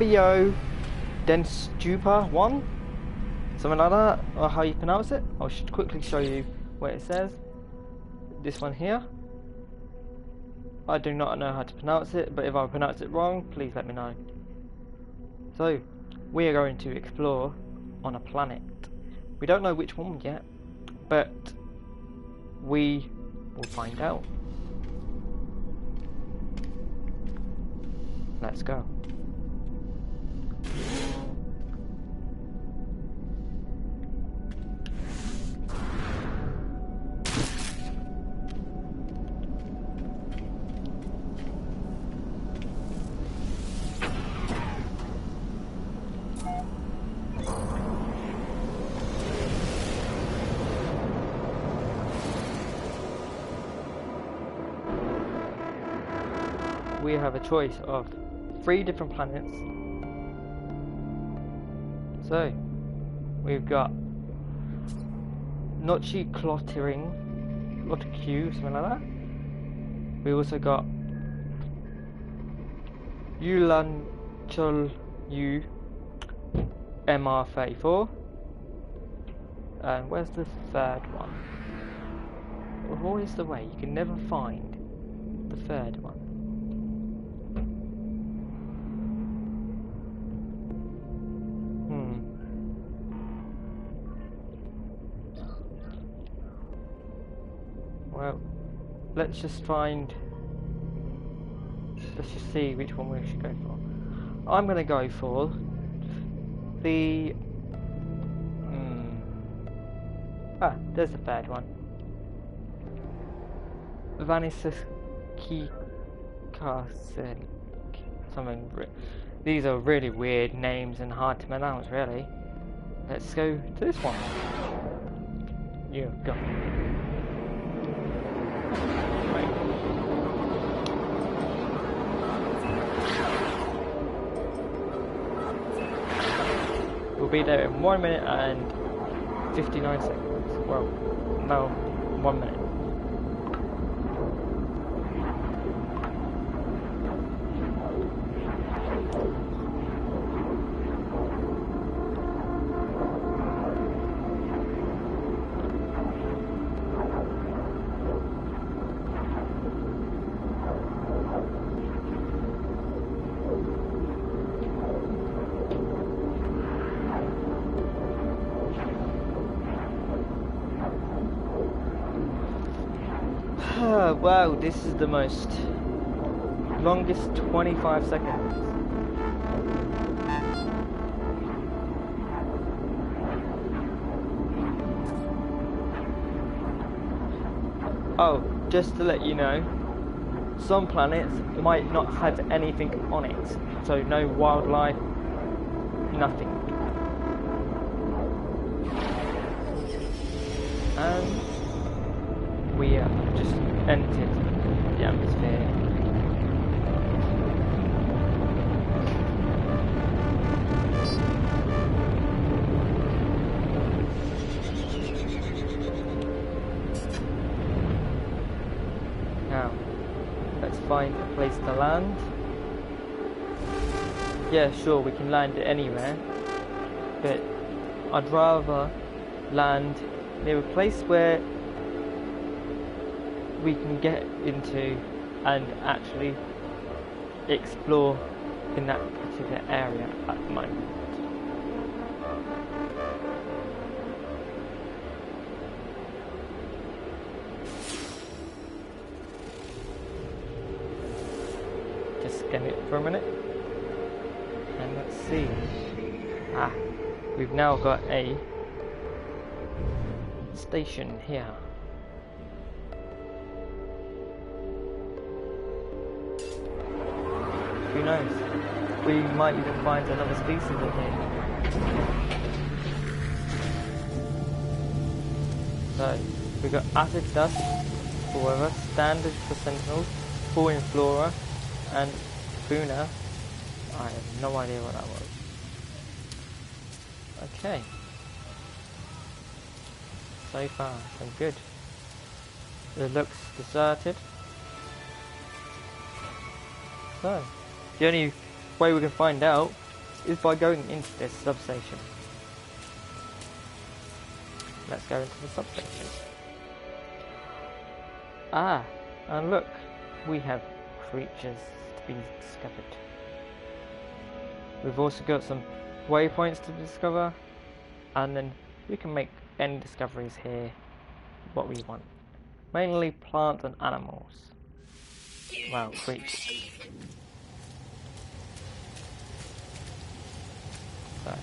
yabeodendustupa 1, something like that, or how you pronounce it. I'll quickly show you what it says. This one here. I do not know how to pronounce it, but if I pronounce it wrong, please let me know. So, we are going to explore on a planet. We don't know which one yet, but we will find out. Let's go. We have a choice of 3 different planets. So we've got Nochi Clottering, something like that. We also got Ulanchol U MR34. And where's the third one? Always the way, you can never find the third one. Well, let's just see which one we should go for. I'm going to go for the... there's the third one. Vanisaski Castle. Something. These are really weird names and hard to pronounce, really. Let's go to this one. You go. We'll be there in 1 minute and 59 seconds. Well, no, 1 minute. Wow, this is the longest 25 seconds. Oh, just to let you know, some planets might not have anything on it, so no wildlife, nothing. And we just entered the atmosphere. Now, let's find a place to land. Yeah, sure, we can land anywhere, but I'd rather land near a place where we can get into and actually explore in that particular area at the moment. Just scan it for a minute and let's see. We've now got a station here. Who knows? We might even find another species in here. So, we've got acid dust, however, standard for sentinels, full in flora, and fauna. I have no idea what that was. Okay. So far, so good. It looks deserted. So, the only way we can find out is by going into this substation. Let's go into the substation. Ah, and look, we have creatures to be discovered. We've also got some waypoints to discover, and then we can make any discoveries here what we want. Mainly plants and animals. Well, creatures. So,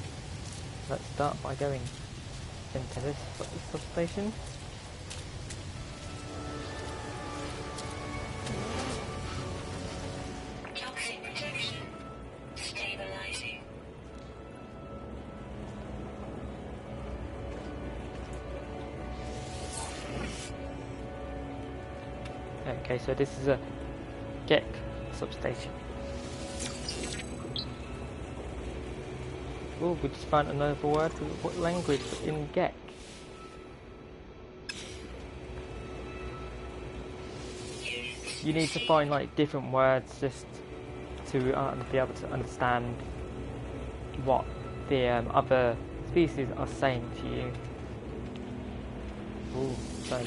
let's start by going into this substation. Toxic protection. Stabilizing. Okay, so this is a Gek substation. Oh, we just found another word. What language in Gek? You need to find like different words just to be able to understand what the other species are saying to you. Ooh, so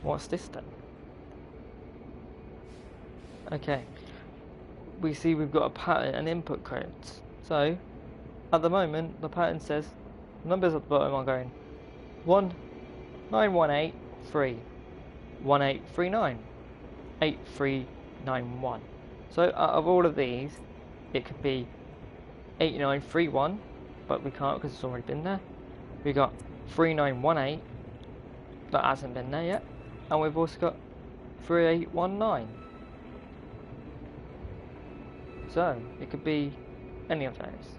what's this then? Okay, we see we've got a pattern and input codes. So at the moment the pattern says numbers at the bottom are going 19183 1839 8391. So out of all of these, it could be 8931, but we can't because it's already been there. We got 3918, that hasn't been there yet, and we've also got 3819. So it could be any of those,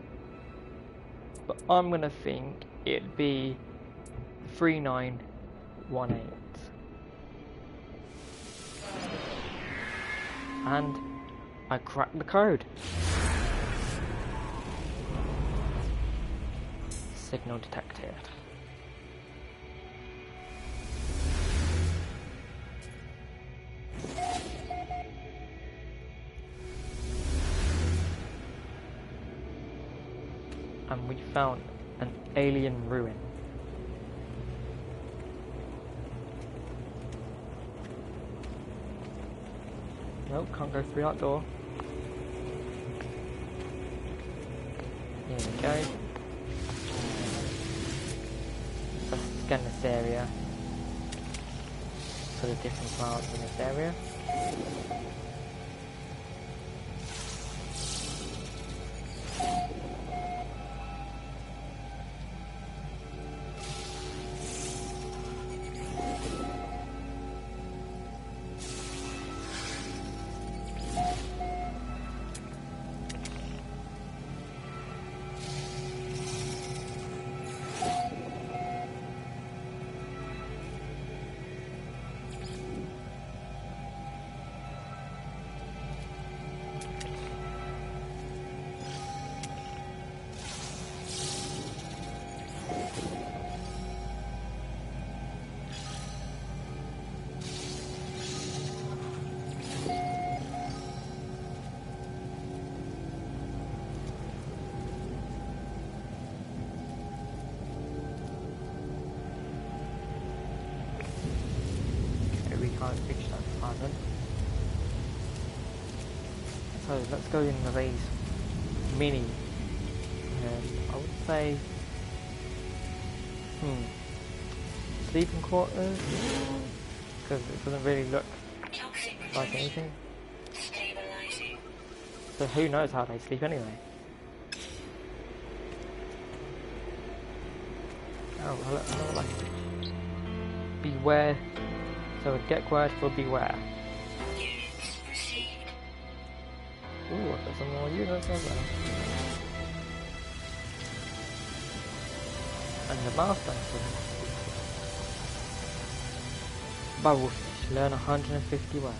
but I'm gonna think it'd be 3918. And I cracked the code. Signal detected. And we found an alien ruin. Nope, can't go through that door. Here we go. Let's scan this area for the different plants in this area. Can't reach that department. So let's go into these mini, I would say, sleeping quarters, because it doesn't really look like anything. So who knows how they sleep anyway. Oh, I like it. Beware. So a Gek word for beware. Ooh, I've got some more units over there. And the milestone for Bubblefish, learn 150 words.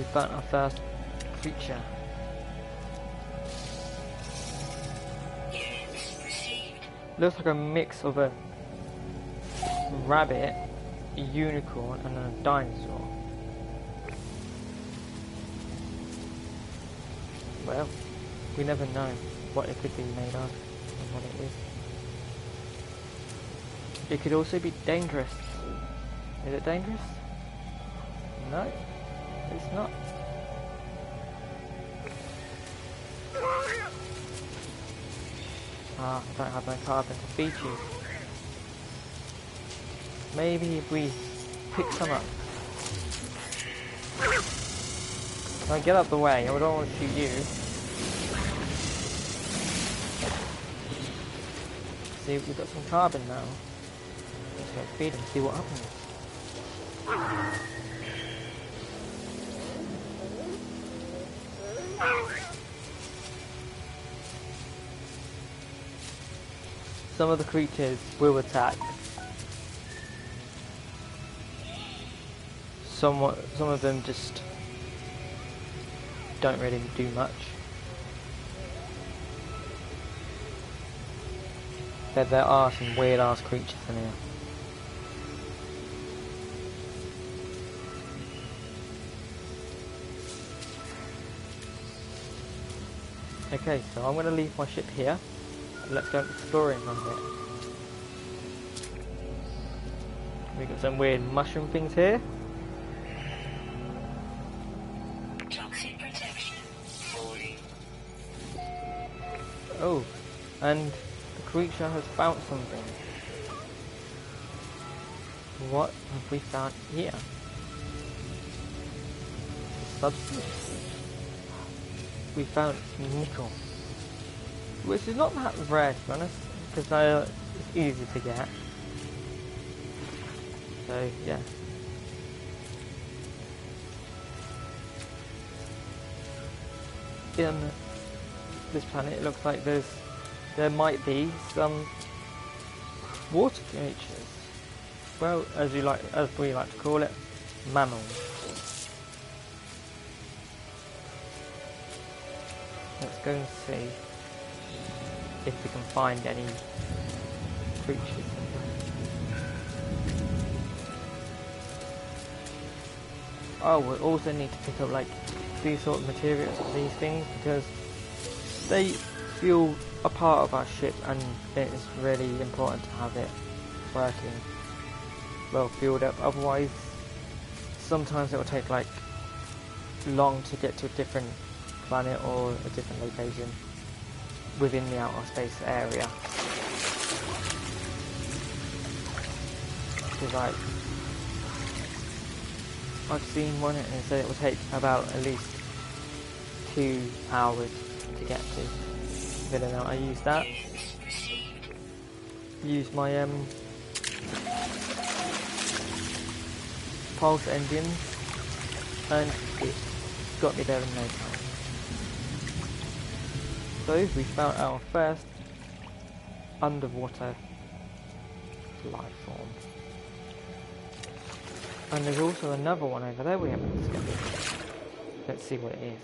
We found our first creature. Looks like a mix of a rabbit, a unicorn, and a dinosaur. Well, we never know what it could be made of and what it is. It could also be dangerous. Is it dangerous? No, it's not. Ah, I don't have my carbon to feed you. Maybe if we pick some up. Now get out the way, I don't want to shoot you. See, we've got some carbon now. Let's go feed him, see what happens. Some of the creatures will attack. Some of them just don't really do much. But there are some weird ass creatures in here. Okay, so I'm going to leave my ship here. Let's go exploring on it. We've got some weird mushroom things here. Toxic protection falling. Oh, and the creature has found something. What have we found here? A substance. We found nickel, which is not that rare to be honest, because it's easy to get. So yeah. In this planet, it looks like there might be some water creatures. Well, as we like to call it, mammals. Let's go and see if we can find any creatures. Oh, we also need to pick up like these sort of materials for these things because they fuel a part of our ship and it is really important to have it working well fueled up. Otherwise, sometimes it will take like long to get to a different planet or a different location within the outer space area. Because like I've seen one and it said it will take about at least 2 hours to get to. But then I used that. Used my pulse engine and it got me there in no time. So we found our first underwater life form. And there's also another one over there we haven't discovered. Let's see what it is.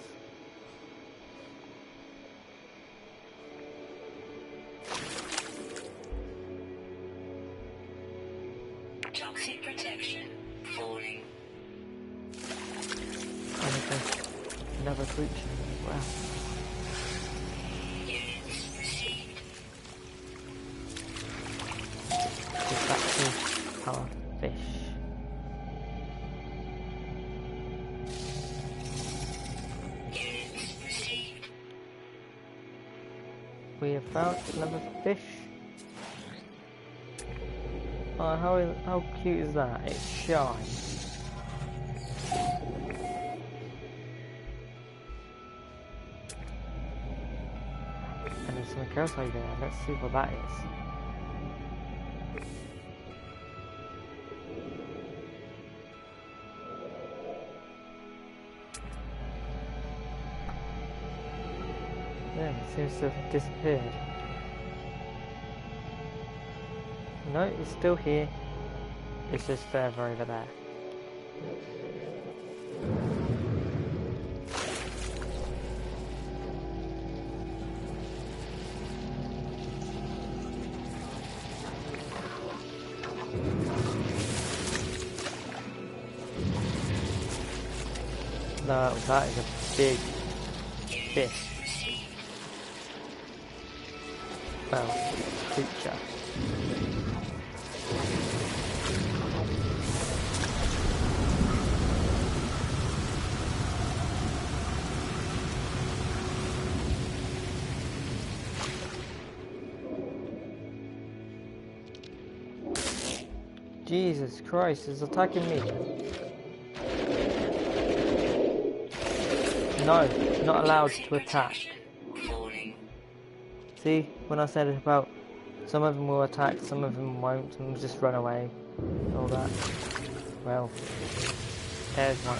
Toxic protection falling. And there's another creature as well. Units received. It's back to our fish. Units received. We have found another fish. Oh, how cute is that? It's shy. And there's something else over there. Let's see what that is. Yeah, it seems to have disappeared. No, it's still here. It's just further over there. No, that is a big fish. Well, creature. Jesus Christ, it's attacking me. No, not allowed to attack. See, when I said it about some of them will attack, some of them won't, and will just run away. All that. Well, there's one.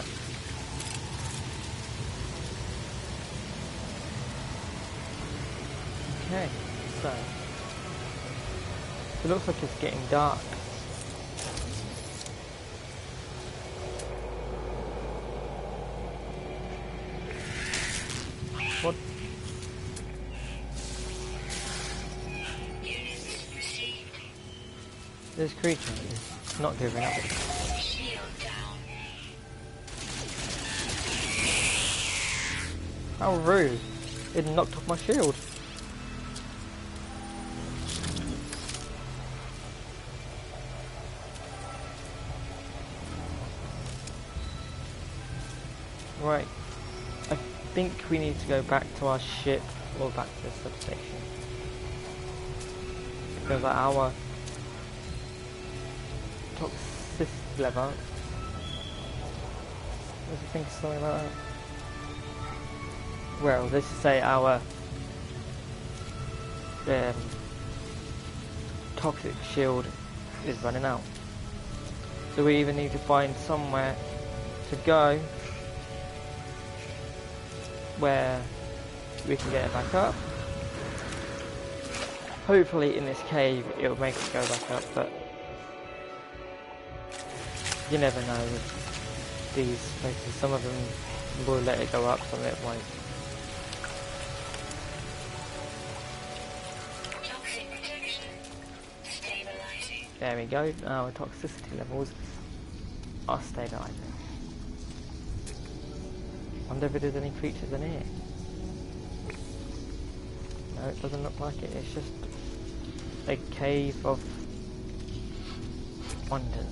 Okay, so it looks like it's getting dark. What? This creature is not giving up. How rude! It knocked off my shield. Right. I think we need to go back to our ship or back to the substation. Because our toxicity level. Does it think something about that? Well, let's just say our toxic shield is running out. So we either need to find somewhere to go where we can get it back up. Hopefully in this cave it'll make it go back up, but you never know with these places. Some of them will let it go up, some of it won't. There we go, our toxicity levels are stabilizing. Wonder if there's any creatures in here. No, it doesn't look like it, it's just a cave of wonders.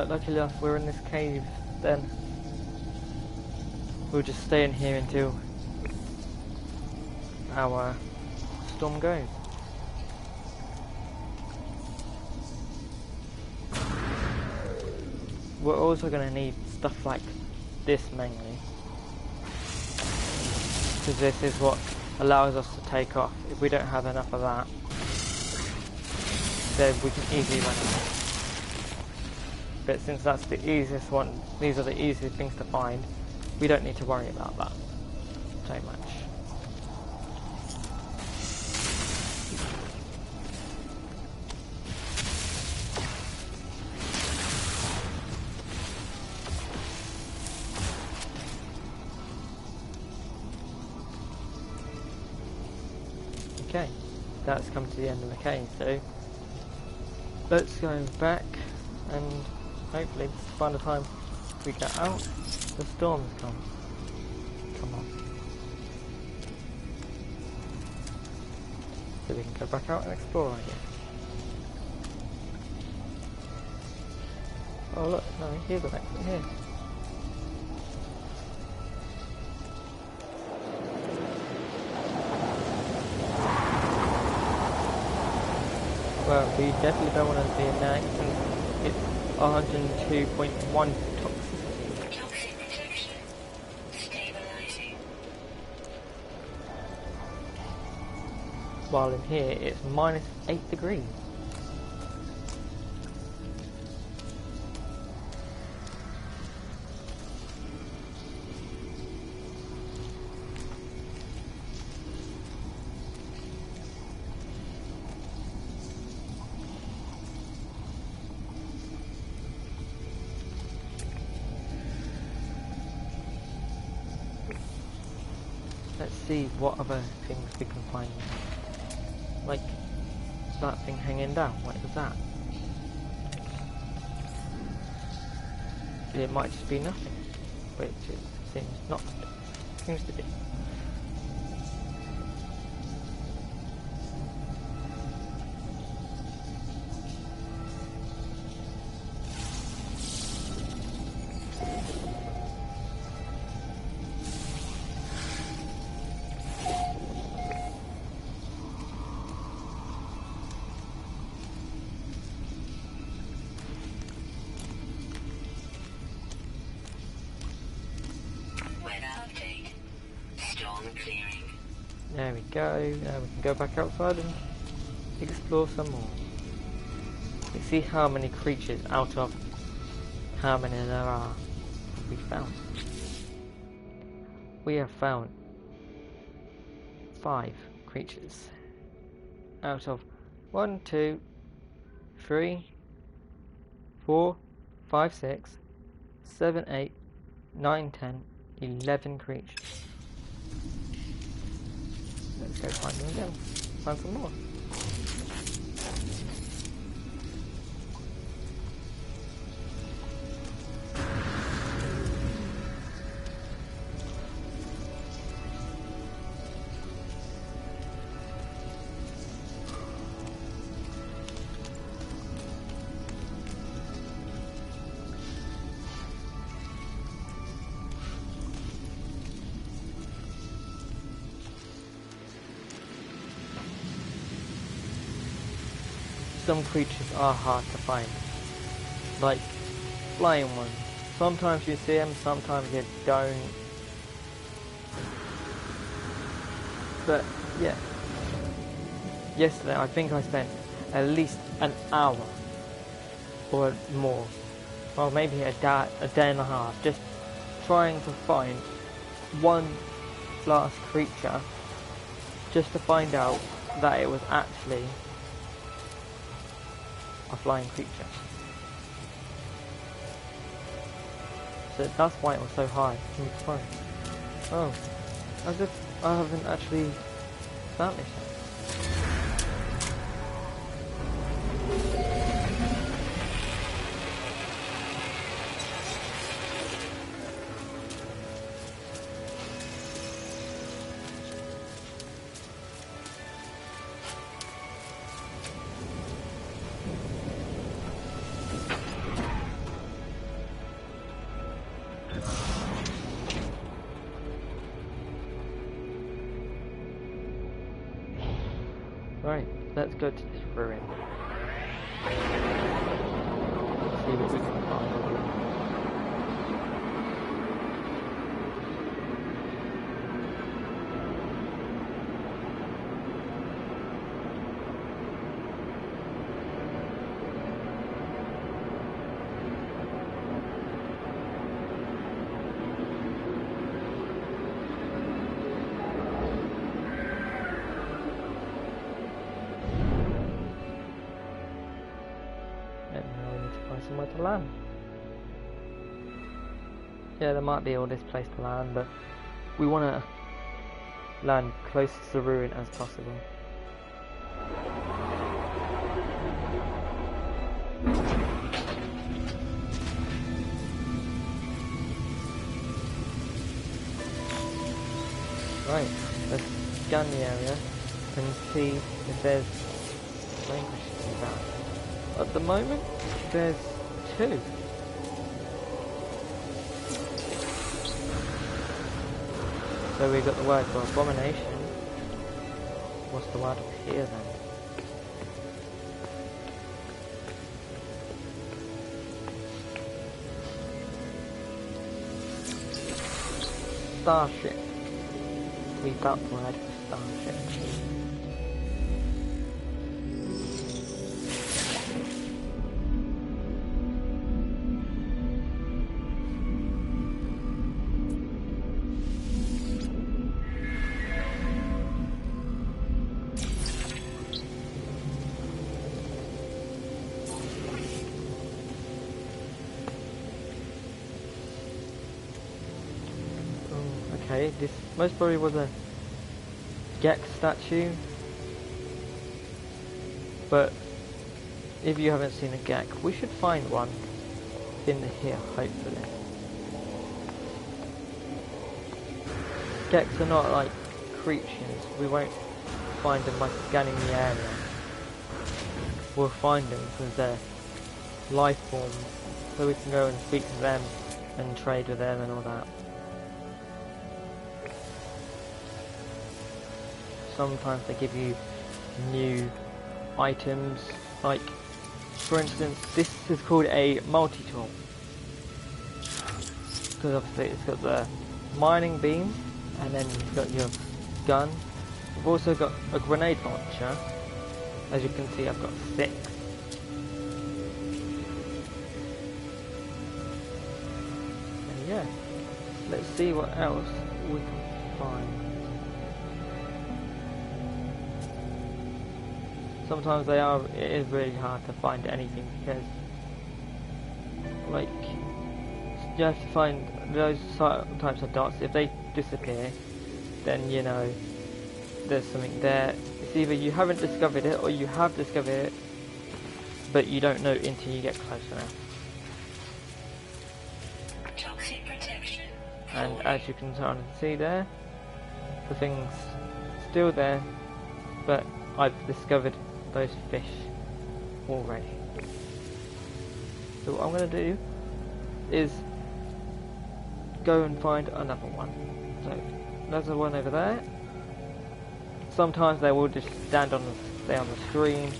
Luckily enough, we're in this cave then. We'll just stay in here until our storm goes. We're also going to need stuff like this mainly, because this is what allows us to take off. If we don't have enough of that, then we can easily run away. But since that's the easiest one, these are the easiest things to find, we don't need to worry about that so much. Okay, that's come to the end of the cave, so let's go back and hopefully by the time we get out, the storm's gone. Come on. So we can go back out and explore again. Oh look, no, here's an exit here. Well, we definitely don't want to be in there since it's 102.1 toxicity. Toxic protection. Stabilizing. While in here it's minus 8 degrees. see what other things we can find. Like that thing hanging down. What is that? It might just be nothing, which it seems not. Seems to be. There we go. Now we can go back outside and explore some more. Let's see how many creatures out of how many there are have we found. We have found 5 creatures out of 1, 2, 3, 4, 5, 6, 7, 8, 9, 10, 11 creatures. Let's go find them again. Find some more. Some creatures are hard to find, like flying ones. Sometimes you see them, sometimes you don't. But yeah, yesterday I think I spent at least an hour or more, or maybe a day and a half, just trying to find one last creature, just to find out that it was actually a flying creature. So that's why it was so hard for me to find. Oh, as if I haven't actually found this yet. Right, let's go to this ruin. See what we can find. Somewhere to land. Yeah, there might be all this place to land, but we want to land close to the ruin as possible. Right, let's scan the area and see if there's languages about. At the moment, there's 2. So we got the word for abomination. What's the word over here then? Starship. We got the word for starship. Okay, this most probably was a Gek statue, but if you haven't seen a Gek, we should find one in here, hopefully. Geks are not like creatures, we won't find them by scanning the area. We'll find them because they're life forms, so we can go and speak to them and trade with them and all that. Sometimes they give you new items, like for instance this is called a multi-tool because obviously it's got the mining beam and then you've got your gun. We've also got a grenade launcher. As you can see, I've got 6. And yeah, let's see what else we can find. Sometimes it is really hard to find anything because like you have to find those types of dots. If they disappear, then you know there's something there. It's either you haven't discovered it or you have discovered it but you don't know until you get close enough. Toxic protection. And as you can see there, the thing's still there, but I've discovered those fish already. So what I'm going to do is go and find another one. So there's a one over there. Sometimes they will just stay on the screen.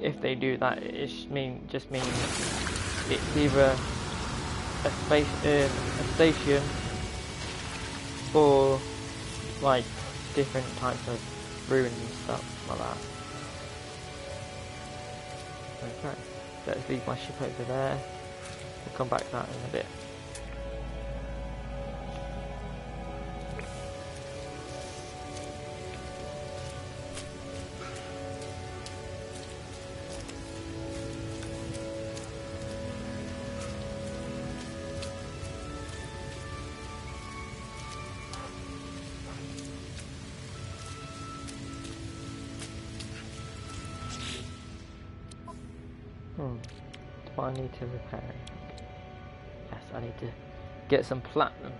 If they do that, it just means it's either a station or like different types of ruins and stuff like that. Okay, let's leave my ship over there. We'll come back to that in a bit. Do I need to repair it? Yes, I need to get some platinum.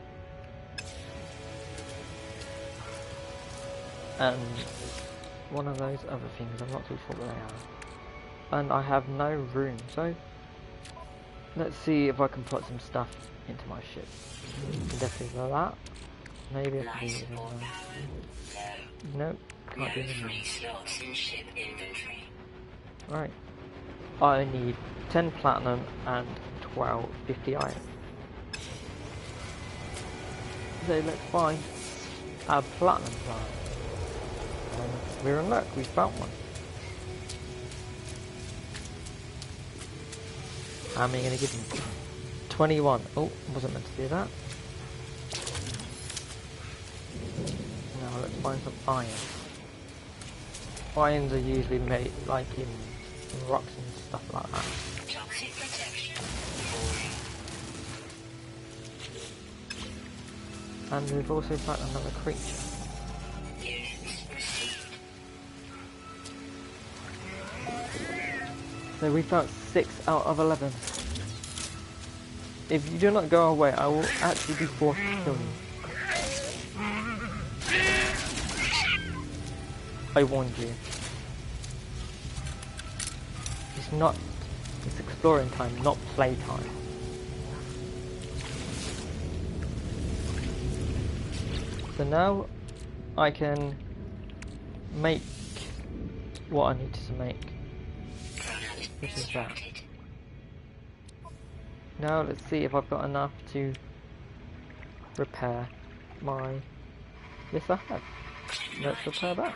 And one of those other things, I'm not too sure what they are. And I have no room, so let's see if I can put some stuff into my ship. Definitely do that. Maybe I can do it. Nope, can't do it. Right. I need 10 platinum and 50 iron. So let's find our platinum plant. And we're in luck, we found one. How many are going to give me? 21. Oh, wasn't meant to do that. Now let's find some iron. Irons are usually made like in rocks and stuff like that. Toxic protection. And we've also found another creature. Units received. So we found 6 out of 11. If you do not go away, I will actually be forced to kill you. I warned you. It's exploring time, not play time. So now I can make what I need to make, which is that. Now let's see if I've got enough to repair my... Yes, I have. Let's repair that.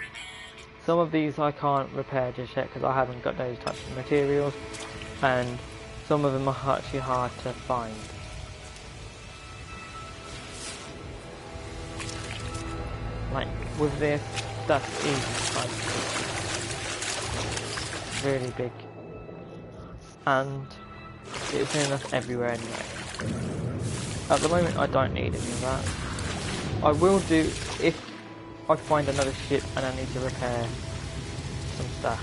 Some of these I can't repair just yet because I haven't got those types of materials, and some of them are actually hard to find. Like with this, that's easy, like really big, and it's enough everywhere anyway. At the moment I don't need any of that. I will do if I find another ship and I need to repair some stuff.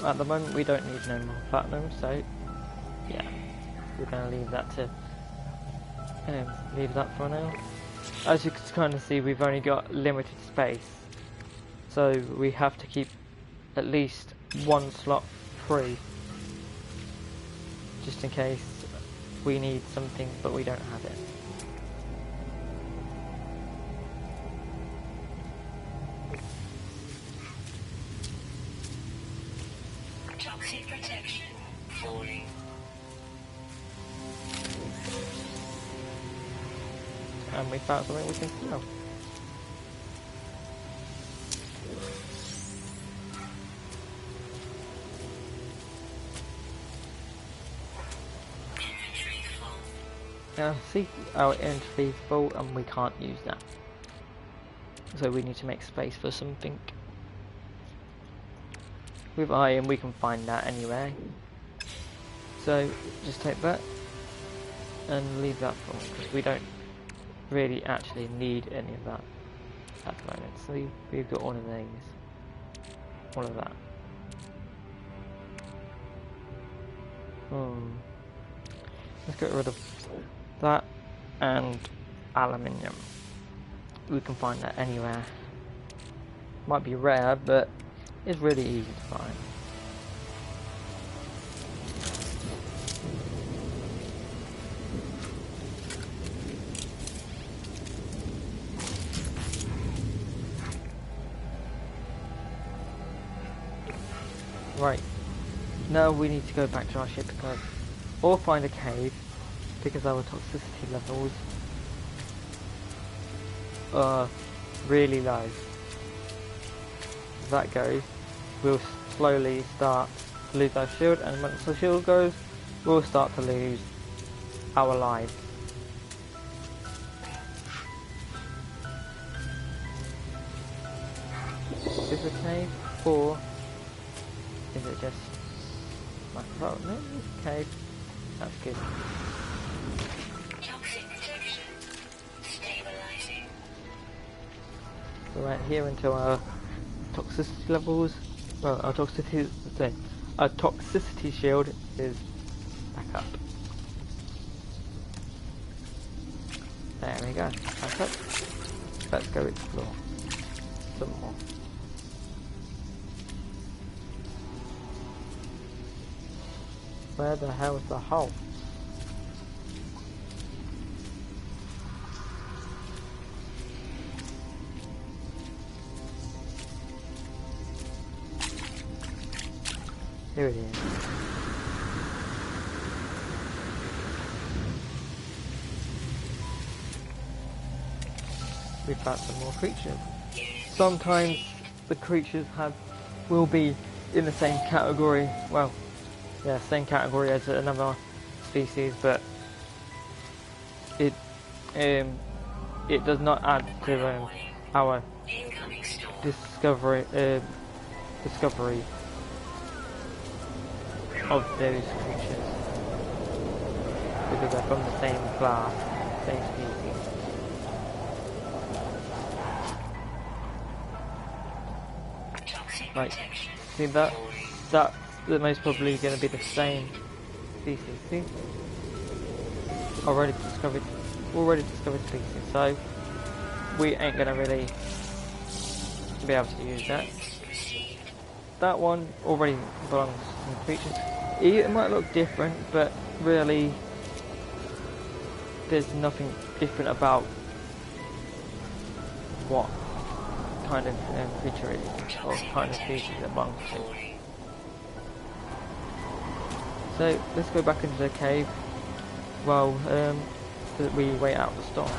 At the moment we don't need no more platinum, so yeah, we're going to leave that for now. As you can kind of see, we've only got limited space, so we have to keep at least one slot free, just in case we need something but we don't have it. Toxic protection falling. And we found something we can sell. Inventory full. Now see, our inventory is full and we can't use that. So we need to make space for something. With iron we can find that anyway. So just take that and leave that full, because we don't really actually need any of that at the moment. So we've got all of these. All of that. Let's get rid of that and aluminium. We can find that anywhere. Might be rare, but it's really easy to find. Right, now we need to go back to our ship or find a cave, because our toxicity levels are really low. If that goes, we'll slowly start to lose our shield, and once the shield goes, we'll start to lose our lives. Is this a cave, or is it just like, oh no, it's a cave. That's good. Toxic protection stabilizing. So right here until our toxicity levels, well, our toxicity shield is back up. There we go. Back up. Let's go explore some more. Where the hell is the hole? Here it is. We found some more creatures. Sometimes the creatures will be in the same category. Well, yeah, same category as another species, but it does not add to our discovery of those creatures, because they're from the same class, same species. Right, see that's most probably going to be the same species. See, already discovered species, so we ain't going to really be able to use that. That one already belongs to the creatures. It might look different, but really there's nothing different about what kind of creature it is, or kind of species it belongs to. So let's go back into the cave while we wait out the storm.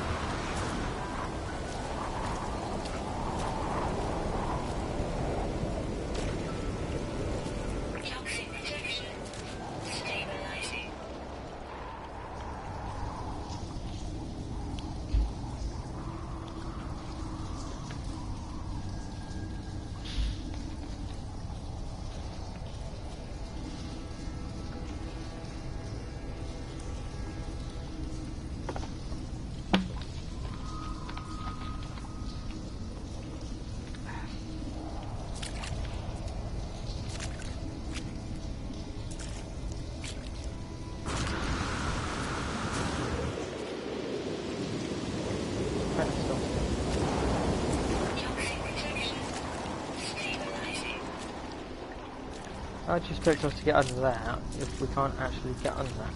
I just picked us to get under there if we can't actually get under that.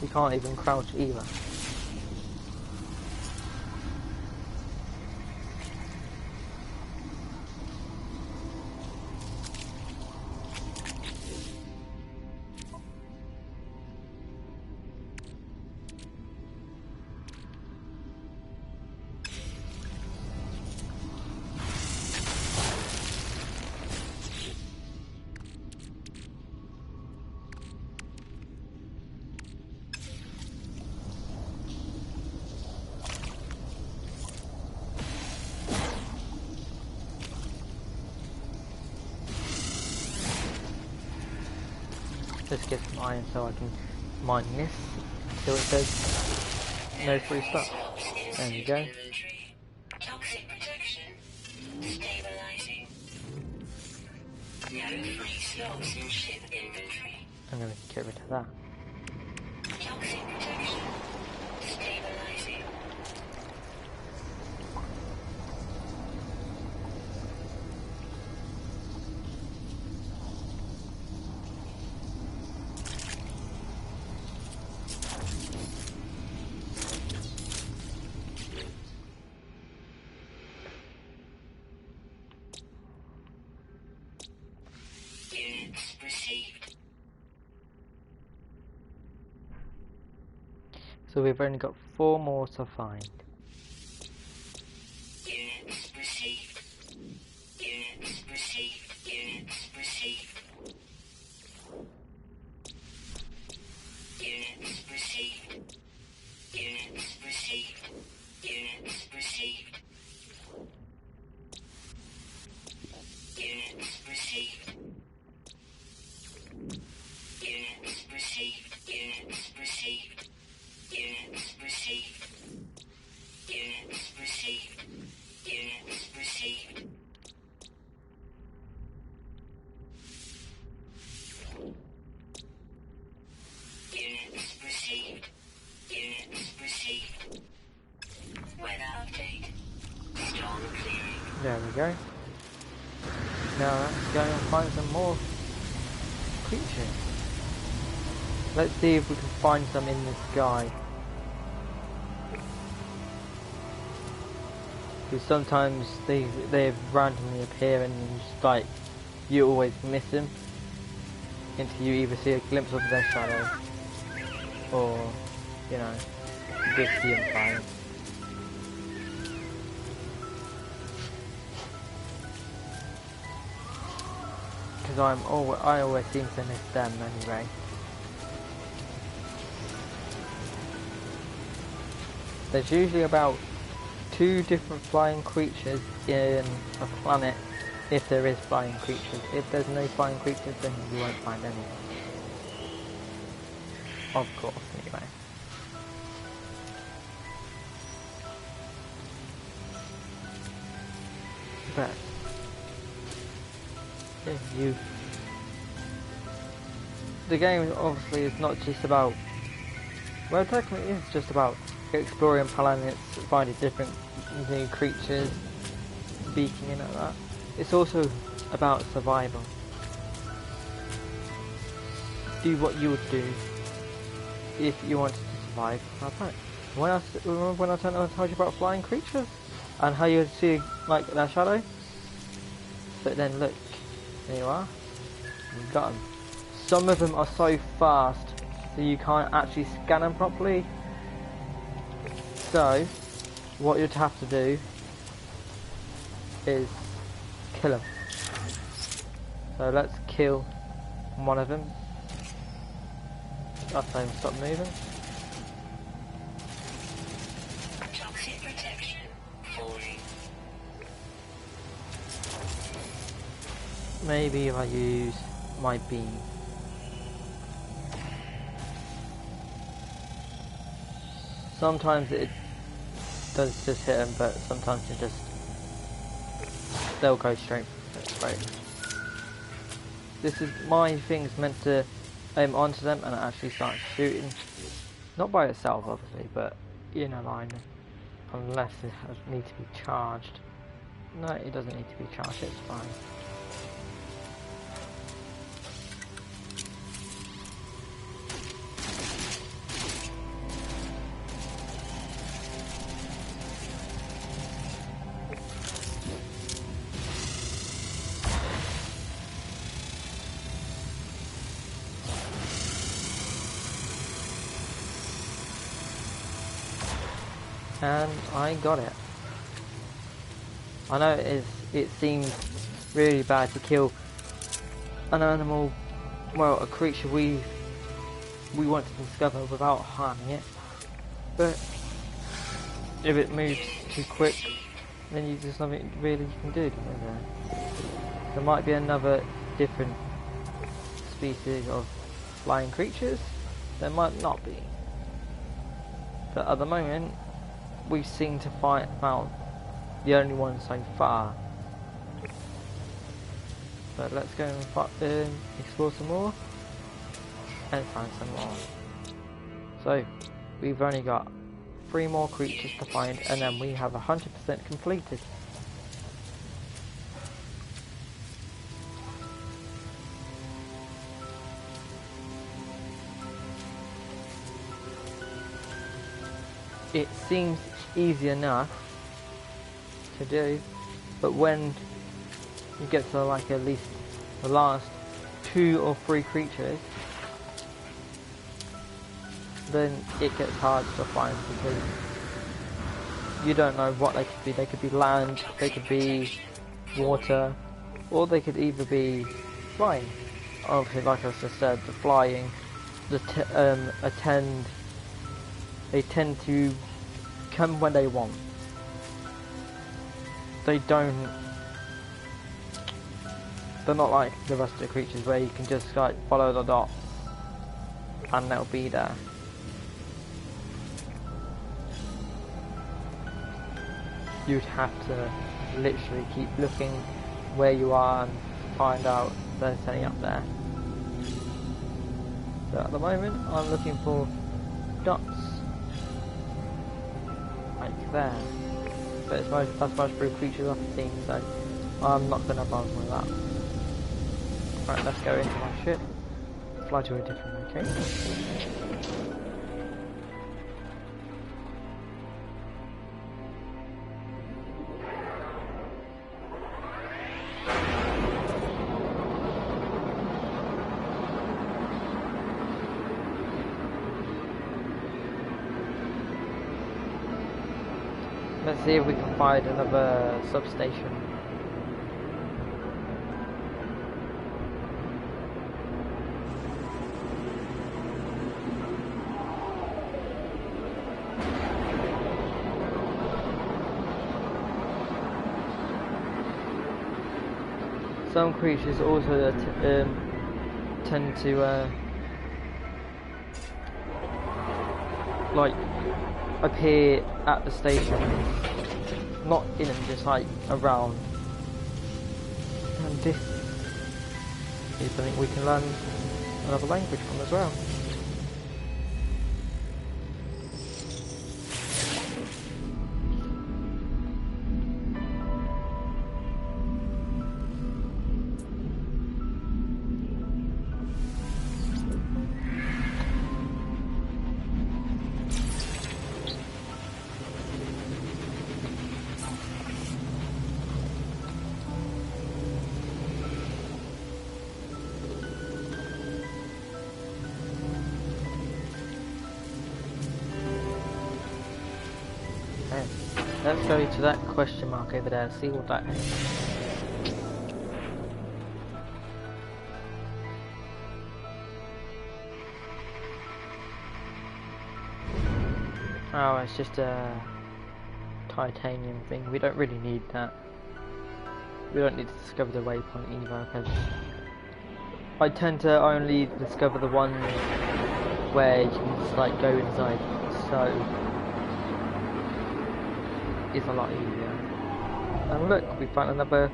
We can't even crouch either. Let's get some iron so I can mine this until it says no free stuff. There we go. Toxic protection. Stabilizing. No free slots in ship inventory. I'm going to get rid of that. Toxic protection. Stabilizing. Units received. So we've only got 4 more to find. Units received. Units received. Units received. Units received. Units received. Units received. Units received. Units received. Units received. Units received. Units received. Units received. Units received. Units received. Weather update. Storm clearing. There we go. Now let's go and find some more creatures. Let's see if we can find some in the sky. Because sometimes they randomly appear and just like you always miss them until you either see a glimpse of their shadow or you know you just see them flying. Because I always seem to miss them anyway. There's usually about 2 different flying creatures in a planet if there is flying creatures. If there's no flying creatures, then you won't find any. Of course, anyway. But if the game obviously is not just about, well, technically it's just about exploring planets, finding different new creatures, beaking in at that. It's also about survival. Do what you would do if you wanted to survive our planet. Remember when I told you about flying creatures and how you would see like their shadow? But then look, there you are. You got them. Some of them are so fast that you can't actually scan them properly. So, what you'd have to do is kill them. So let's kill one of them. I'll tell him stop moving. Toxic protection. Falling. Maybe if I use my beam. Sometimes it does just hit them, but sometimes they'll go straight. That's right. This is my thing's meant to aim onto them and it actually starts shooting. Not by itself, obviously, but in a line. Unless it needs to be charged. No, it doesn't need to be charged. It's fine. And I got it. I know it seems really bad to kill an animal, well, a creature we want to discover without harming it, but if it moves too quick, then there's nothing really you can do, is there? There might be another different species of flying creatures, there might not be. But at the moment, we seem to find out the only one so far. But let's go and explore some more and find some more. So we've only got 3 more creatures to find, and then we have 100% completed. It seems easy enough to do, but when you get to like at least the last 2 or 3 creatures, then it gets hard to find, because you don't know what they could be. They could be land, they could be water, or they could either be flying. Obviously, like I just said, the flying, they tend to come when they want. They're not like the rest of the creatures where you can just like follow the dot and they'll be there. You'd have to literally keep looking where you are and find out if there's any up there. So at the moment I'm looking for dots like there, but that's most blue creatures I've seen, so I'm not going to bother with that. Right, let's go into my ship, fly to a different location. Let's see if we can find another substation. Some creatures also tend to like appear at the station, not in them, just like around. And this is something we can learn another language from as well. Let's go to that question mark over there and see what that is. Oh, it's just a titanium thing. We don't really need that. We don't need to discover the waypoint either, because I tend to only discover the ones where you can just like go inside, so it's a lot easier. And look, we found another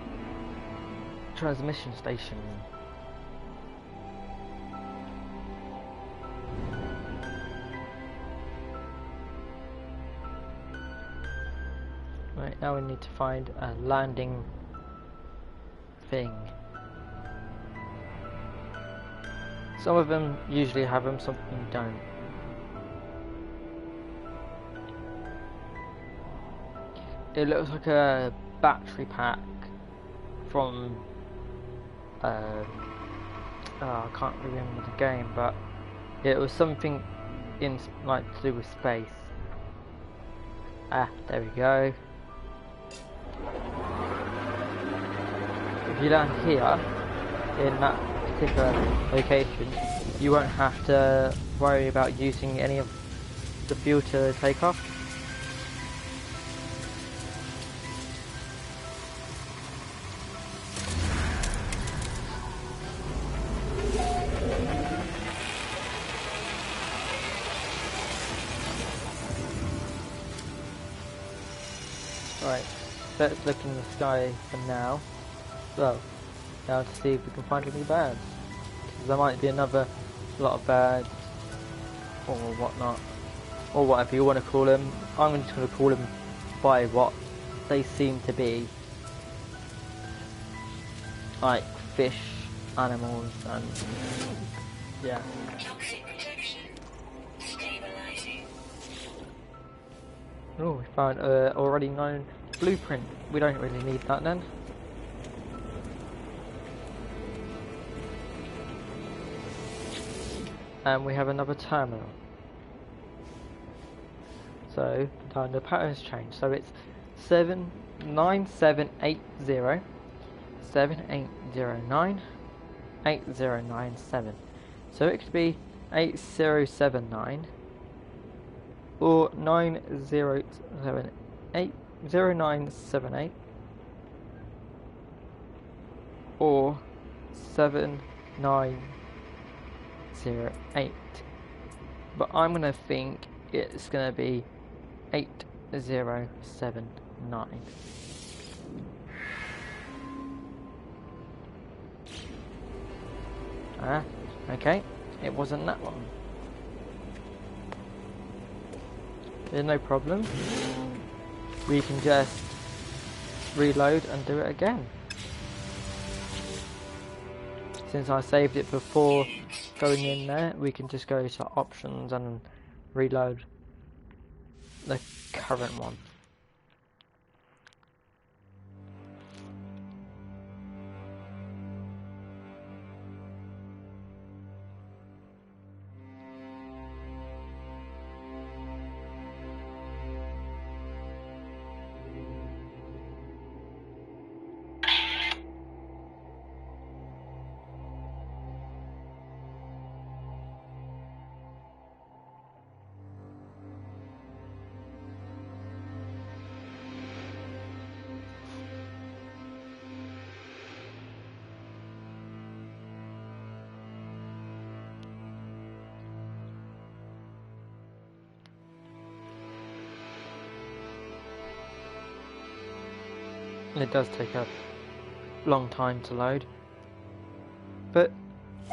transmission station. Right, now we need to find a landing thing. Some of them usually have them, some of them don't. It looks like a battery pack from I can't remember the game, but it was something in like to do with space. Ah, there we go. If you land here, in that particular location, you won't have to worry about using any of the fuel to take off. Right, let's look in the sky for now. Well, now to see if we can find any birds. There might be another lot of birds or whatnot, or whatever you want to call them. I'm just going to call them by what they seem to be, like fish, animals, and yeah. Toxic protection. Stabilizing. Oh, we found already known blueprint. We don't really need that then. And we have another terminal. So the pattern has changed. So it's 79780 7809 8097. So it could be 8079 or 9078 0978 or 7908. But I'm gonna think it's gonna be 8079. Okay, it wasn't that one. There's no problem. We can just reload and do it again. Since I saved it before going in there, we can just go to options and reload the current one. It does take a long time to load, but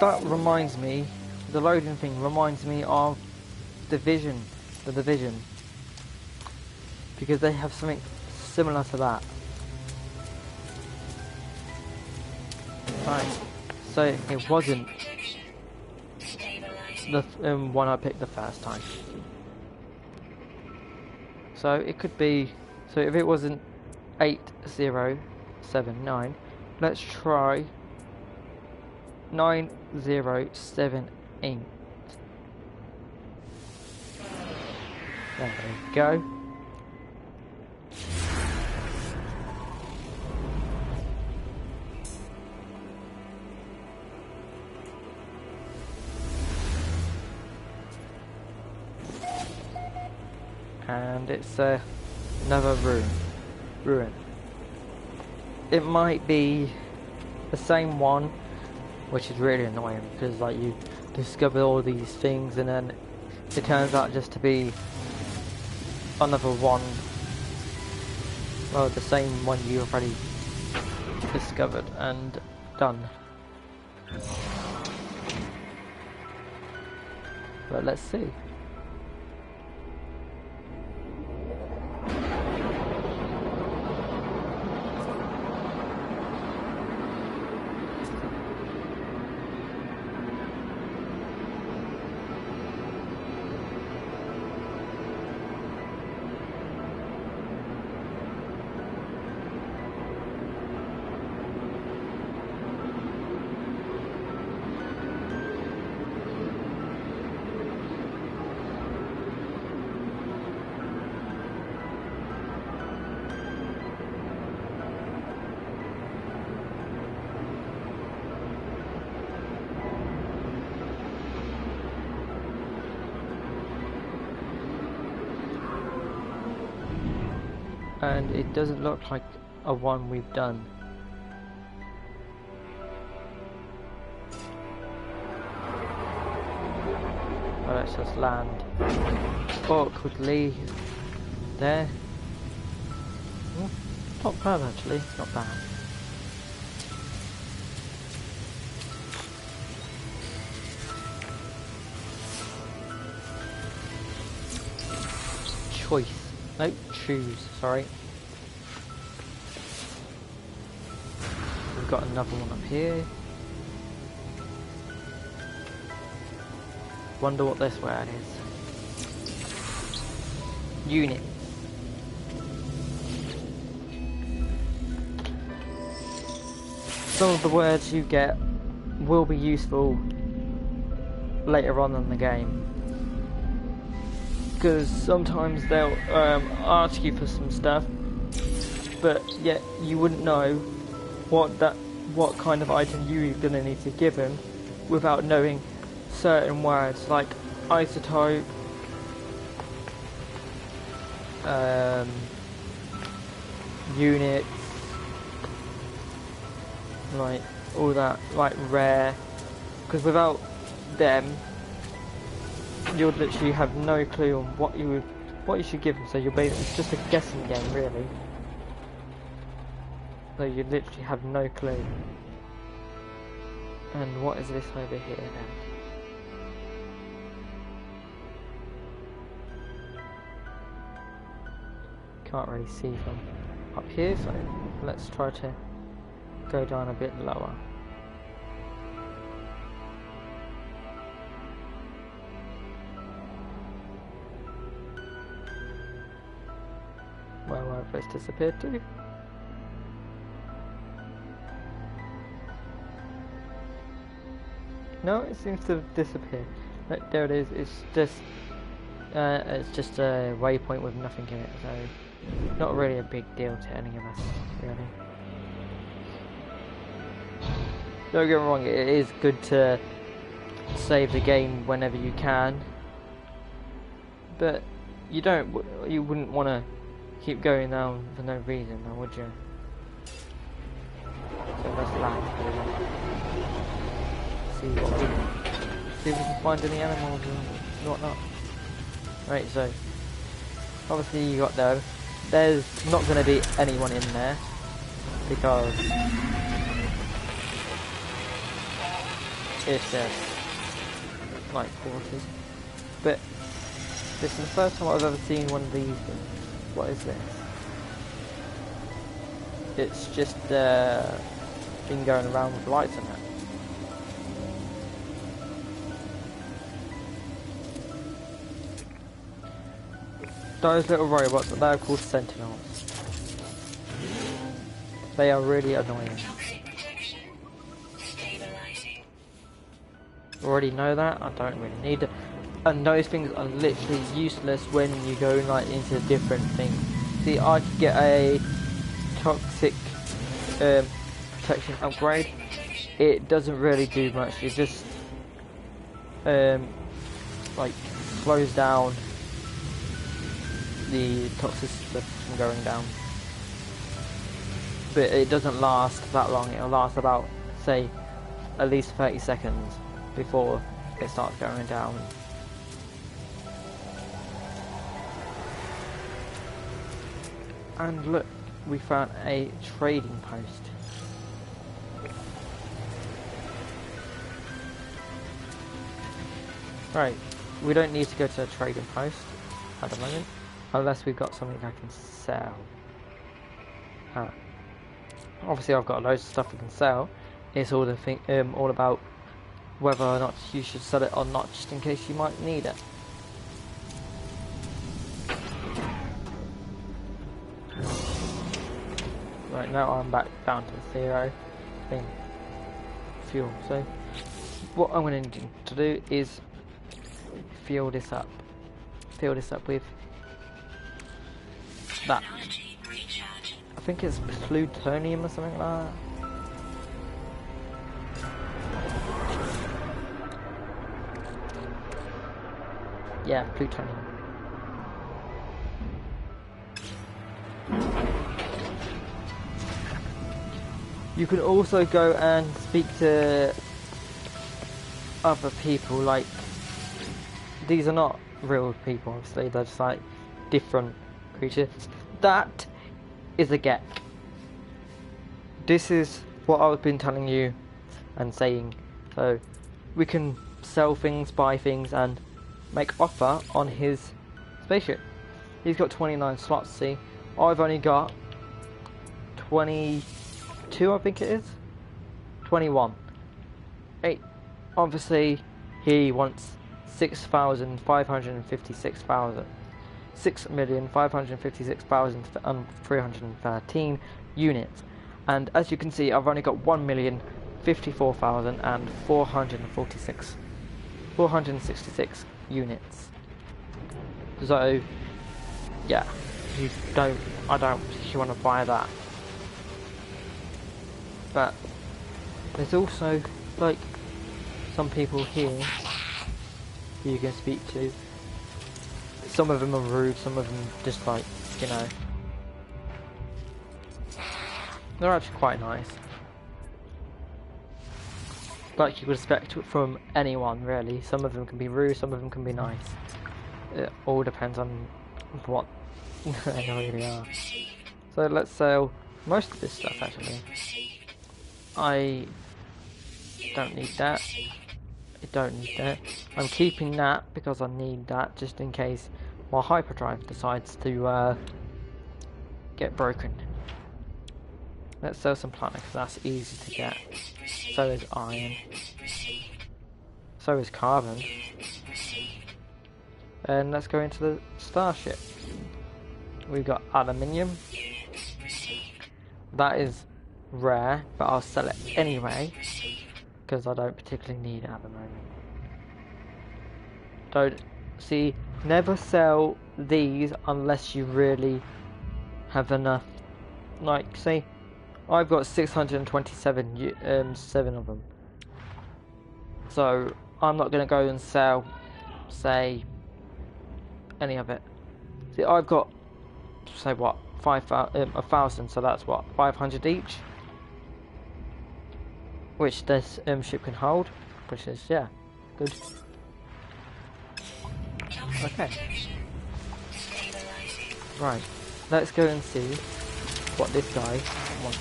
that reminds me, the loading thing reminds me of the Division, because they have something similar to that. Right, so it wasn't the one I picked the first time. So it could be, so if it wasn't 8079, let's try 9078. There we go. And it's another ruin. It might be the same one, which is really annoying because like you discover all these things and then it turns out just to be another one, well, the same one you already discovered and done. But let's see. and it doesn't look like a one we've done. Well, let's just land awkwardly there. Not bad actually, not bad. Choice. No, choose, sorry. We've got another one up here. Wonder what this word is. Unit. Some of the words you get will be useful later on in the game, because sometimes they'll ask you for some stuff, but yet you wouldn't know what kind of item you're gonna need to give him without knowing certain words like isotope, units, like all that, like rare, because without them you'll literally have no clue on what you should give them. So you're basically, it's just a guessing game really, so you literally have no clue. And what is this over here then? Can't really see from up here, so let's try to go down a bit lower. Where have this disappeared to? No, it seems to have disappeared. Look, there it is. It's just a waypoint with nothing in it, so not really a big deal to any of us, really. Don't get me wrong, it is good to save the game whenever you can, but you wouldn't want to keep going down for no reason, now would you? So let's land. See if we can find any animals and whatnot. Right, so obviously you got there. There's not going to be anyone in there because it's just like quarters. But this is the first time I've ever seen one of these. What is this? It's just thing going around with lights on it. Those little robots, they're called sentinels. They are really annoying. Already know that, I don't really need it. And those things are literally useless when you go like into different things. See, I could get a toxic protection upgrade. It doesn't really do much. It just like slows down the toxic stuff from going down, but it doesn't last that long. It'll last about, say, at least 30 seconds before it starts going down. And look, we found a trading post. Right, we don't need to go to a trading post at the moment, unless we've got something I can sell. Obviously I've got loads of stuff we can sell. It's all all about whether or not you should sell it or not, just in case you might need it. Right, now I'm back down to 0 in fuel. So what I'm going to need to do is fill this up with that. I think it's plutonium or something like that. Yeah, plutonium. You can also go and speak to other people, like, these are not real people, obviously, they're just like different creatures. That is a Gek. This is what I've been telling you and saying. So we can sell things, buy things, and make offer on his spaceship. He's got 29 slots, see? I've only got 22, I think it is. 21. Obviously, he wants 6,556,313 units. And as you can see, I've only got 466 units. So, yeah, I don't really want to buy that. But there's also like some people here you can speak to. Some of them are rude, some of them just like, you know, they're actually quite nice. Like you would expect from anyone, really. Some of them can be rude, some of them can be nice. It all depends on what they really are. So let's sell most of this stuff, actually. I don't need that. I don't need that. I'm keeping that because I need that just in case my hyperdrive decides to get broken. Let's sell some planet because that's easy to get. So is iron. So is carbon. And let's go into the starship. We've got aluminium. That is rare, but I'll sell it anyway because I don't particularly need it at the moment. Never sell these unless you really have enough. Like, see, I've got 627 7 of them. So I'm not going to go and sell, say, any of it. See, I've got, say what, 1,000, so that's what, 500 each, which this ship can hold, which is, yeah, good. Okay. Right, let's go and see what this guy wants.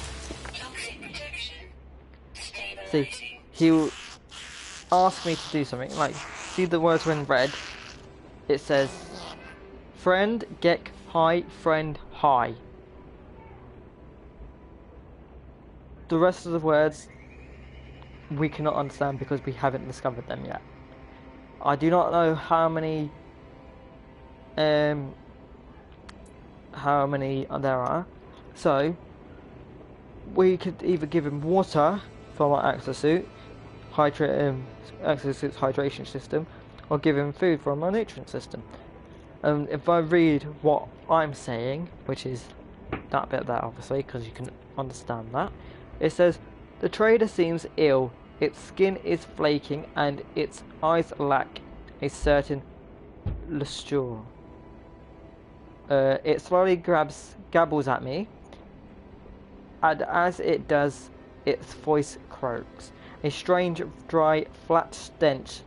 See, he'll ask me to do something, like, see the words when red, it says, friend, Gek, hi, friend, hi. The rest of the words we cannot understand because we haven't discovered them yet. I do not know how many there are, so we could either give him water from our exosuit, exosuit's hydration system, or give him food from our nutrient system. If I read what I'm saying, which is that bit there obviously, because you can understand that, it says, the trader seems ill, its skin is flaking and its eyes lack a certain luster. It slowly gabbles at me, and as it does, its voice croaks. A strange, dry, flat stench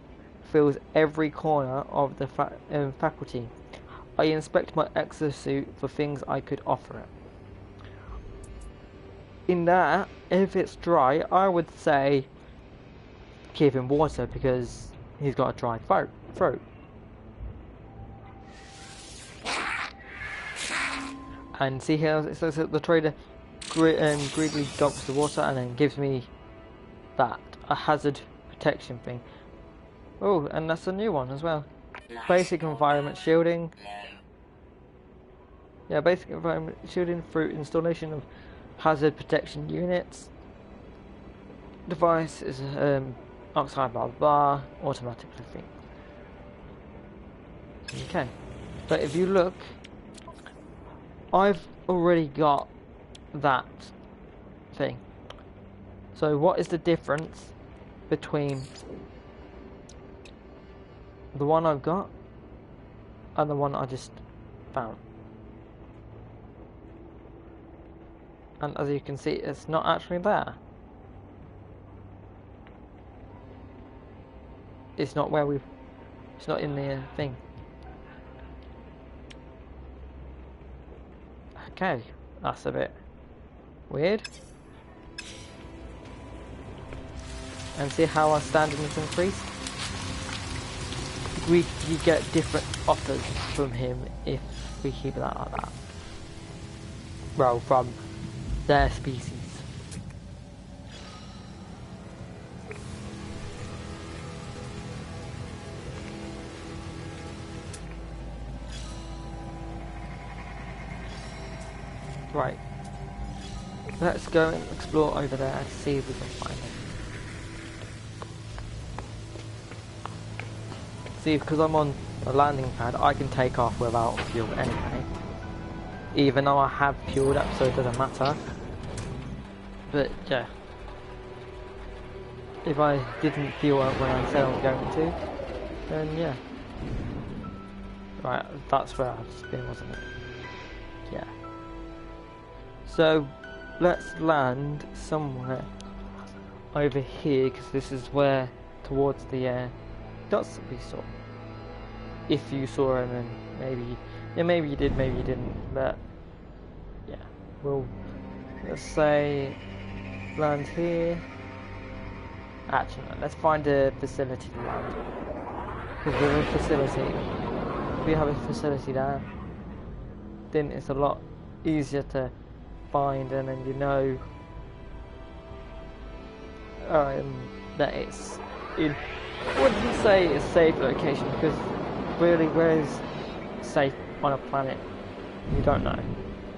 fills every corner of the faculty. I inspect my exosuit for things I could offer it. In that, if it's dry, I would say give him water because he's got a dry throat. And see here, it says that the trader greedily gulps the water and then gives me that, a hazard protection thing. Oh, and that's a new one as well. Basic environment shielding. Yeah, basic environment shielding through installation of hazard protection units. Device is oxide blah blah, automatically thing. Okay, but if you look, I've already got that thing. So what is the difference between the one I've got and the one I just found? And as you can see, it's not actually there. It's not where we've... It's not in the thing. Okay, that's a bit weird. And see how our standing is increased? You get different offers from him if we keep that like that. Well, from their species. Right. Let's go and explore over there and see if we can find it. See, because I'm on a landing pad, I can take off without fuel anyway. Even though I have fueled up, so it doesn't matter. But yeah. If I didn't fuel up when I said I was going to, then yeah. Right, that's where I've just been, wasn't it? Yeah. So, let's land somewhere over here, because this is where, towards the dots that we saw. If you saw them, then maybe, yeah, maybe you did, maybe you didn't, but yeah, we'll, let's say, land here. Actually, no, let's find a facility to land. Because we're a facility, if we have a facility there, then it's a lot easier to find, and then you know that it's in, I wouldn't say a safe location, because really, where is safe on a planet? You don't know.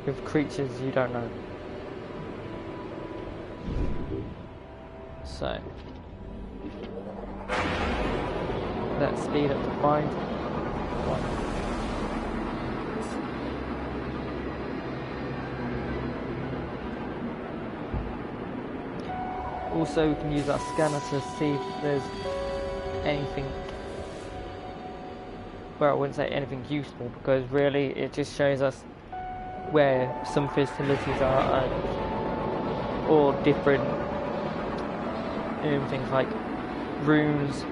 With creatures, you don't know. So let's speed up to find one. Also, we can use our scanner to see if there's anything, well, I wouldn't say anything useful, because really it just shows us where some facilities are, or different things like rooms,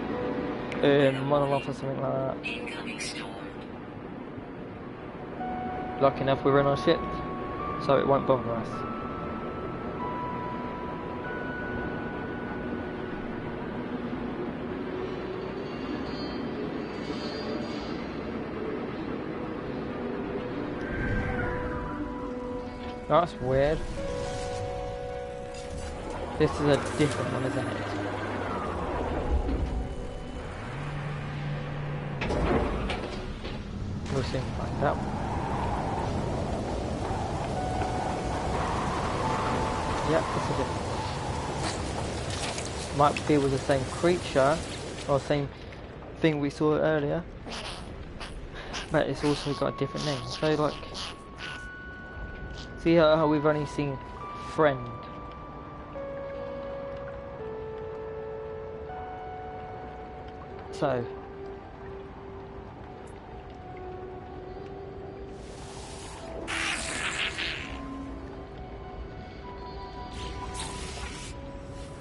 monolith or something like that. Incoming storm. Lucky enough we're in our ship, so it won't bother us. Oh, that's weird. This is a different one, isn't it? We'll soon find out. Yep, this is it. Might be with the same creature, or same thing we saw earlier, but it's also got a different name. So, like, see how we've only seen friend. So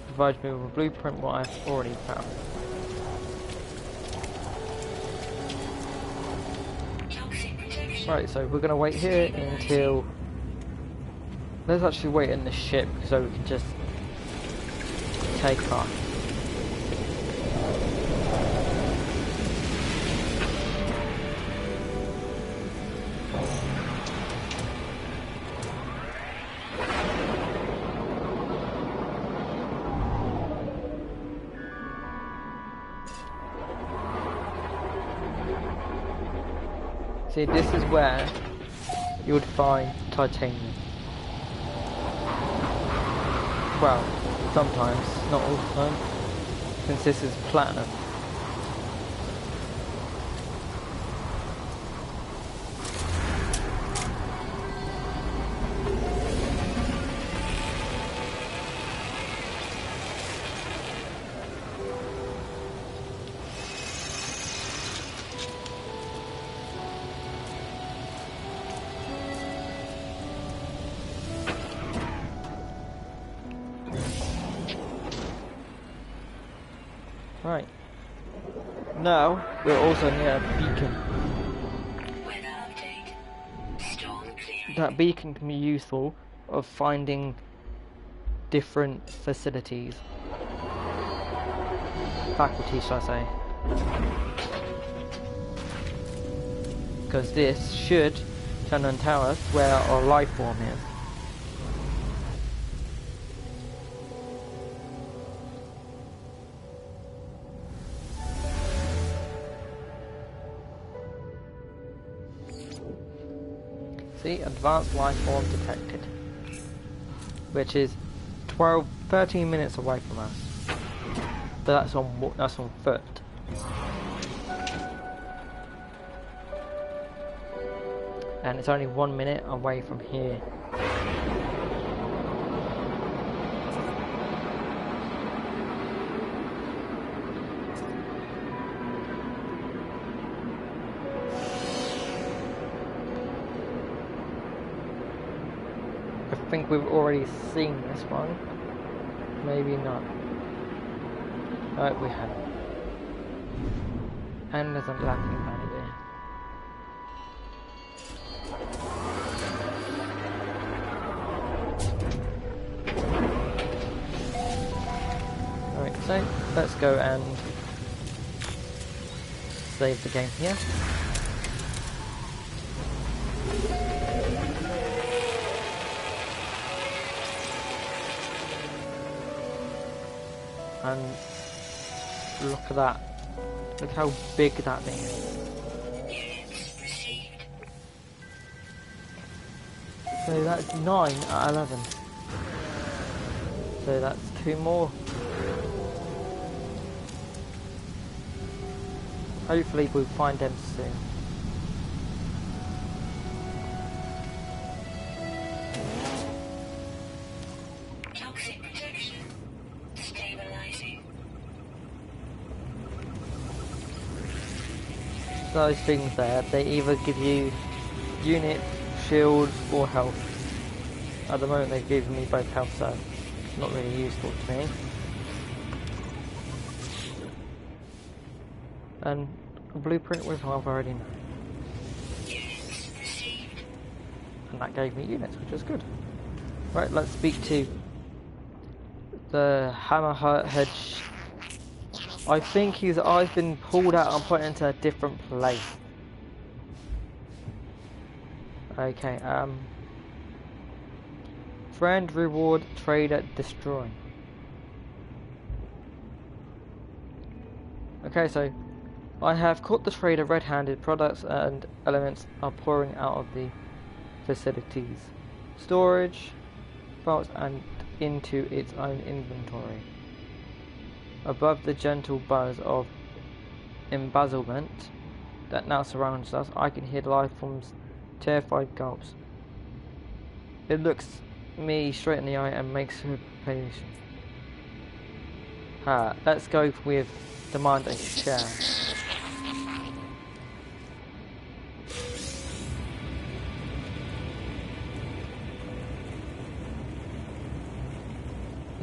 provides me with a blueprint what I've already found. Right, so we're gonna wait here until, let's actually wait in the ship so we can just take off. See, this is where you would find titanium. Well, sometimes, not all the time, since this is platinum. Now we're also near a beacon. Weather update. Storm clearing. That beacon can be useful of finding different facilities. Faculties, shall I say. Because this should turn and tell us where our life form is. See, advanced life form detected, which is 13 minutes away from us. But that's on foot. And it's only 1 minute away from here. I think we've already seen this one. Maybe not. No, we haven't. And there's a lacking planet there. Alright, so let's go and save the game here. And look at that. Look how big that thing is. Units received. So that's 9 out of 11. So that's 2 more. Hopefully we'll find them soon. Toxic protection. Stabilizing. Those things there, they either give you unit, shields or health. At the moment they've given me both health, so it's not really useful to me. And a blueprint with I've already known. Units received. And that gave me units, which is good. Right, let's speak to the hammerhead. I think his eye's been pulled out and put into a different place. Okay, friend, reward, trader, destroy. Okay, so I have caught the trader red-handed. Products and elements are pouring out of the facilities. Storage, vaults and into its own inventory. Above the gentle buzz of embezzlement that now surrounds us, I can hear life form's terrified gulps. It looks me straight in the eye and makes her patient. Let's go with demand a share.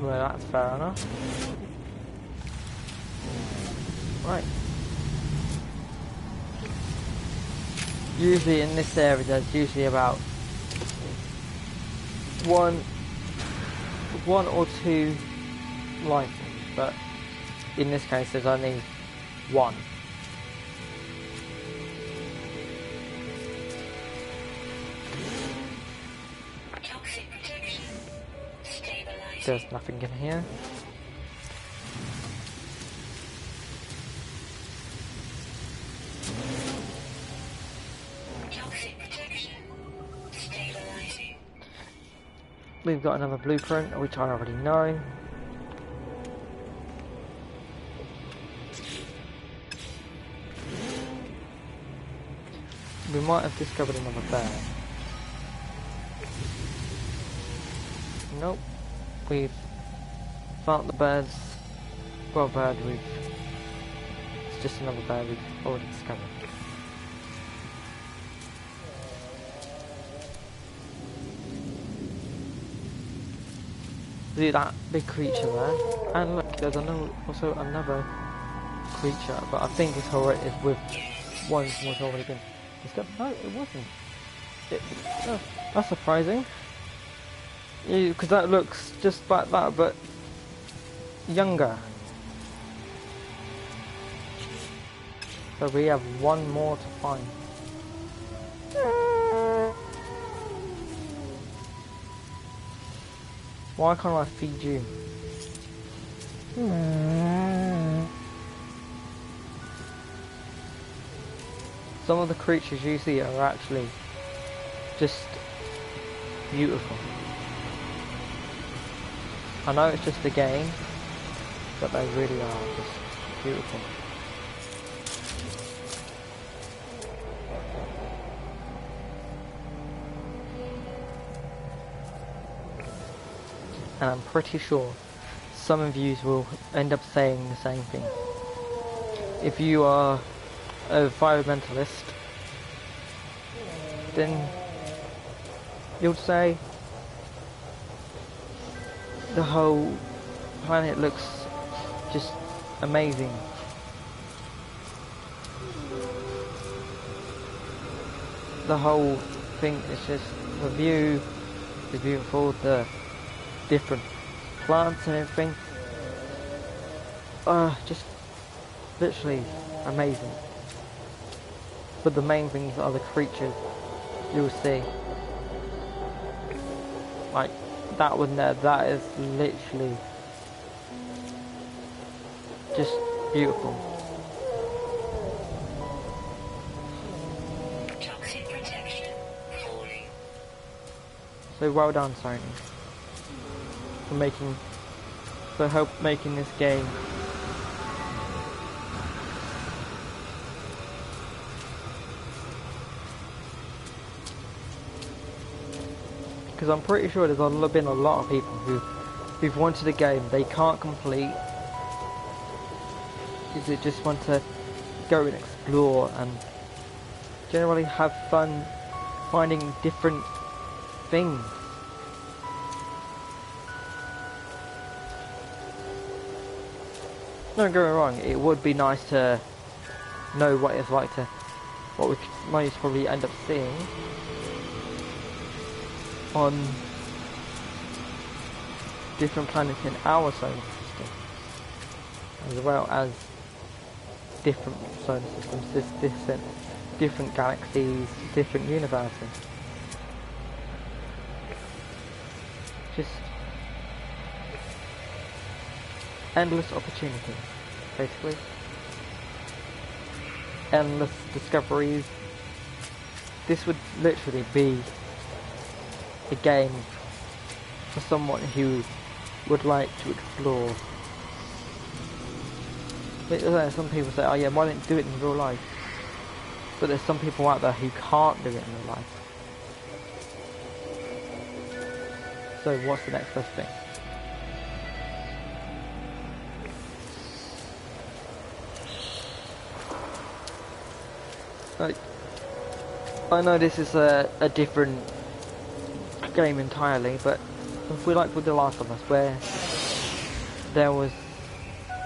Well, that's fair enough. Right. Usually in this area there's usually about one or two life, but in this case there's only one. Toxic protection. Stabilizing. There's nothing in here. Toxic protection. Stabilizing. We've got another blueprint, which I already know. We might have discovered another bear. Nope. We've found the birds. Well, bird, it's just another bird we've already discovered. See that big creature there? And look, there's also another creature, but I think it's already with one was already been discovered. No, it wasn't. Oh, that's surprising. Because that looks just like that, but younger. So we have one more to find. Why can't I feed you? Some of the creatures you see are actually just beautiful. I know it's just a game, but they really are just beautiful. And I'm pretty sure some of you will end up saying the same thing. If you are a environmentalist, then you'll say the whole planet looks just amazing. The whole thing is just, the view is beautiful, the different plants and everything are just literally amazing. But the main things are the creatures you'll see. Like that one there, that is literally just beautiful. Toxic protection falling. So well done, Sony, for help making this game. Because I'm pretty sure there's been a lot of people who've wanted a game they can't complete because they just want to go and explore and generally have fun finding different things. Don't get me wrong, it would be nice to know what it's like to, what we could most probably end up seeing on different planets in our solar system, as well as different solar systems, different galaxies, different universes. Just endless opportunities, basically. Endless discoveries. This would literally be a game for someone who would like to explore. Some people say, oh yeah, why don't you do it in real life? But there's some people out there who can't do it in real life. So what's the next best thing? Like, I know this is a different game entirely, but if we like with The Last of Us, where there was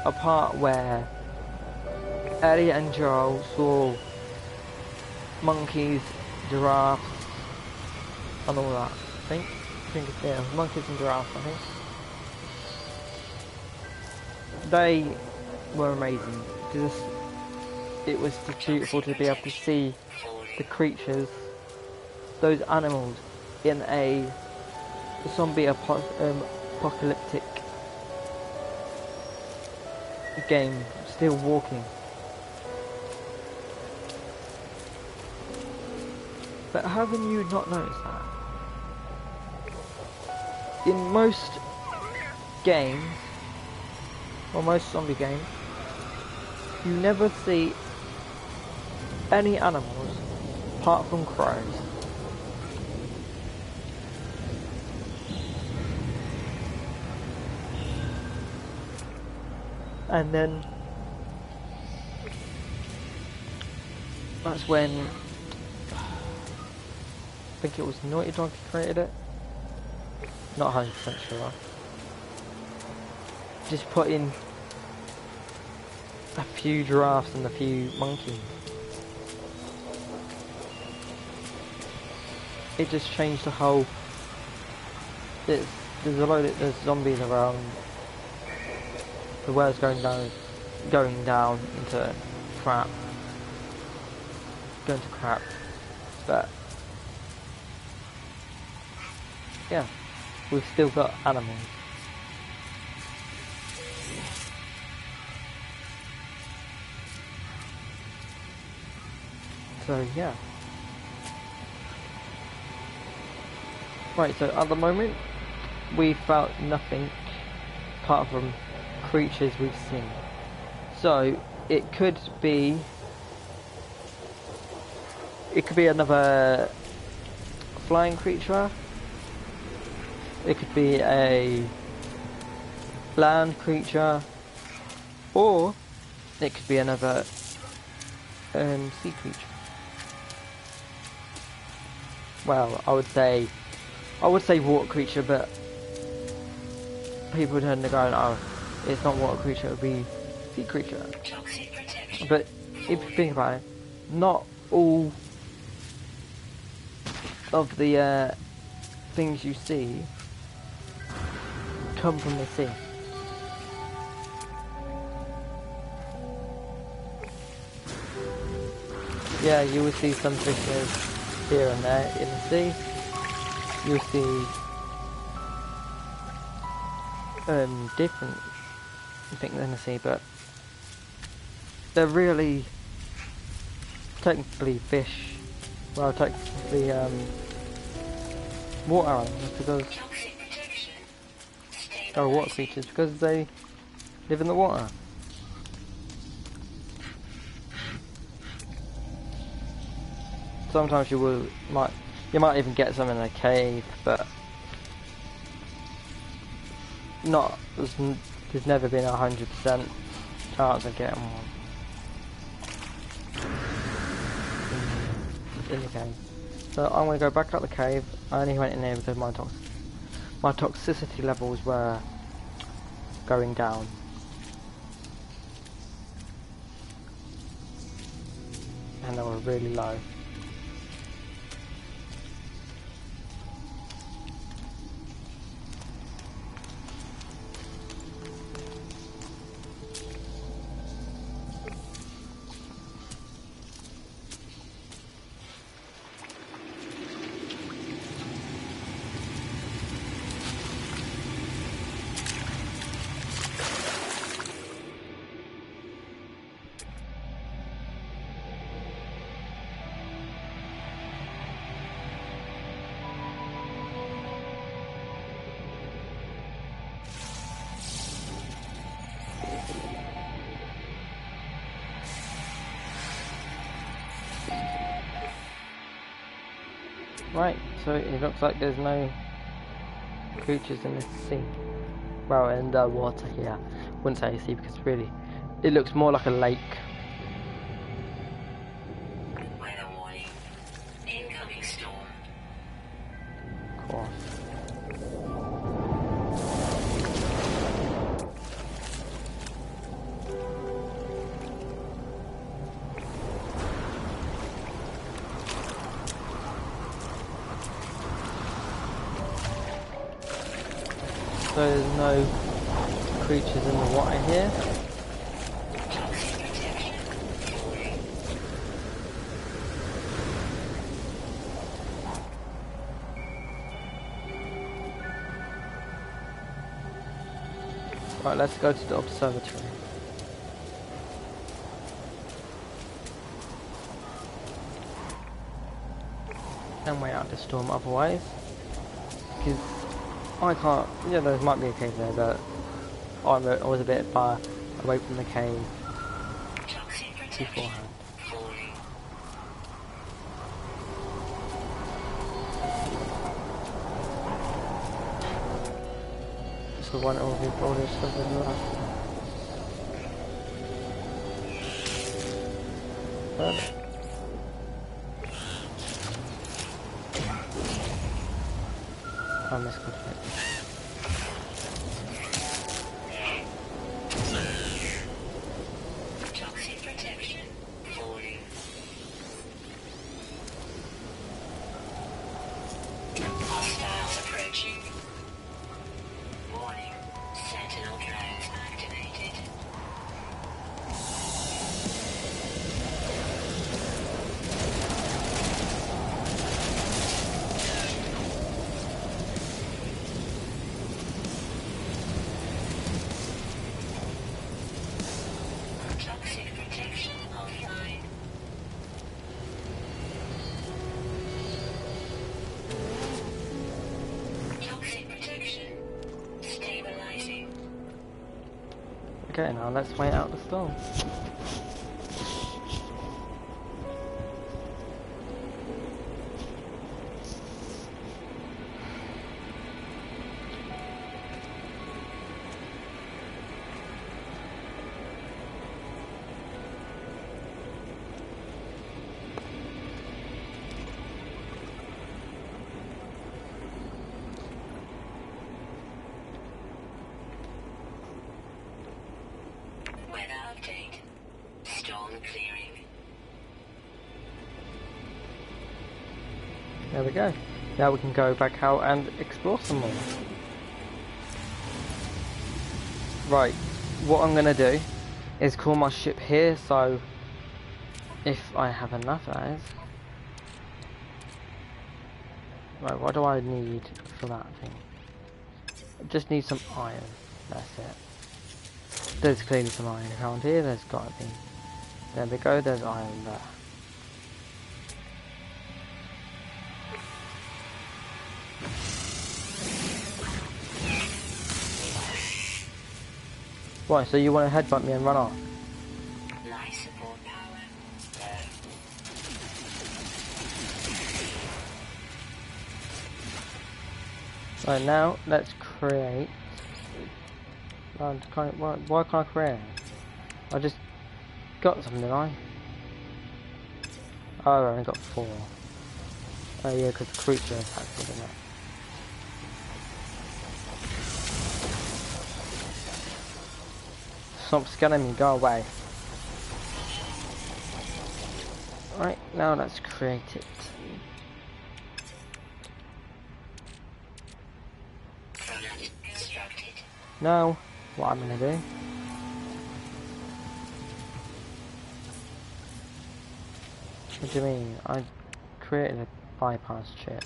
a part where Ellie and Joel saw monkeys, giraffes, and all that. I think yeah, monkeys and giraffes. I think they were amazing because it was just beautiful to be able to see the creatures, those animals, in a zombie apocalyptic game, still walking. But haven't you not noticed that? In most games, or most zombie games, you never see any animals apart from crows. And then that's when I think it was Naughty Dog who created it. Not 100% sure. Just put in a few giraffes and a few monkeys. It just changed the whole. There's a lot of there's zombies around. The world's going down into crap. Going to crap. But yeah, we've still got animals. So yeah. Right, so at the moment we've found nothing apart from creatures we've seen. So it could be another flying creature. It could be a land creature, or it could be another sea creature. Well, I would say water creature, but people tend to go, oh, it's not water creature, it would be sea creature. But if you think about it, not all of the things you see come from the sea. Yeah, you will see some fishes here and there in the sea. You'll see different things in the sea, but they're really technically fish. Well, technically water animals, because they're water creatures because they live in the water. Sometimes you might even get some in a cave, but there's never been 100% chance of getting one in the cave. So I'm going to go back out the cave. I only went in there because my toxicity levels were going down. And they were really low. Right, so it looks like there's no creatures in the sea. Well, in the water here. Wouldn't say sea because really, it looks more like a lake. Weather warning. Incoming storm. Of course. So there's no creatures in the water here. Right, let's go to the observatory. And wait out the storm otherwise. Because I can't, yeah, there might be a cave there, but I was a bit far away from the cave beforehand. So one all this stuff as well. I missed completely. Okay, now let's wait out the storm. Weather update. Storm clearing. There we go. Now we can go back out and explore some more. Right, what I'm going to do is call my ship here, so if I have enough, that is. Right, what do I need for that thing? I just need some iron, that's it. There's clearly some iron around here, there's got to be. There we go, there's iron there. Right, so you want to headbutt me and run off? Life support power. Right, now let's create. Why can't I create? I just got some, didn't I? Oh, I only got 4. Oh yeah, because the creature attacked me, didn't it? Stop scanning me, go away. Right, now let's create it. Product constructed. Now, what I'm gonna do. What do you mean? I created a bypass chip.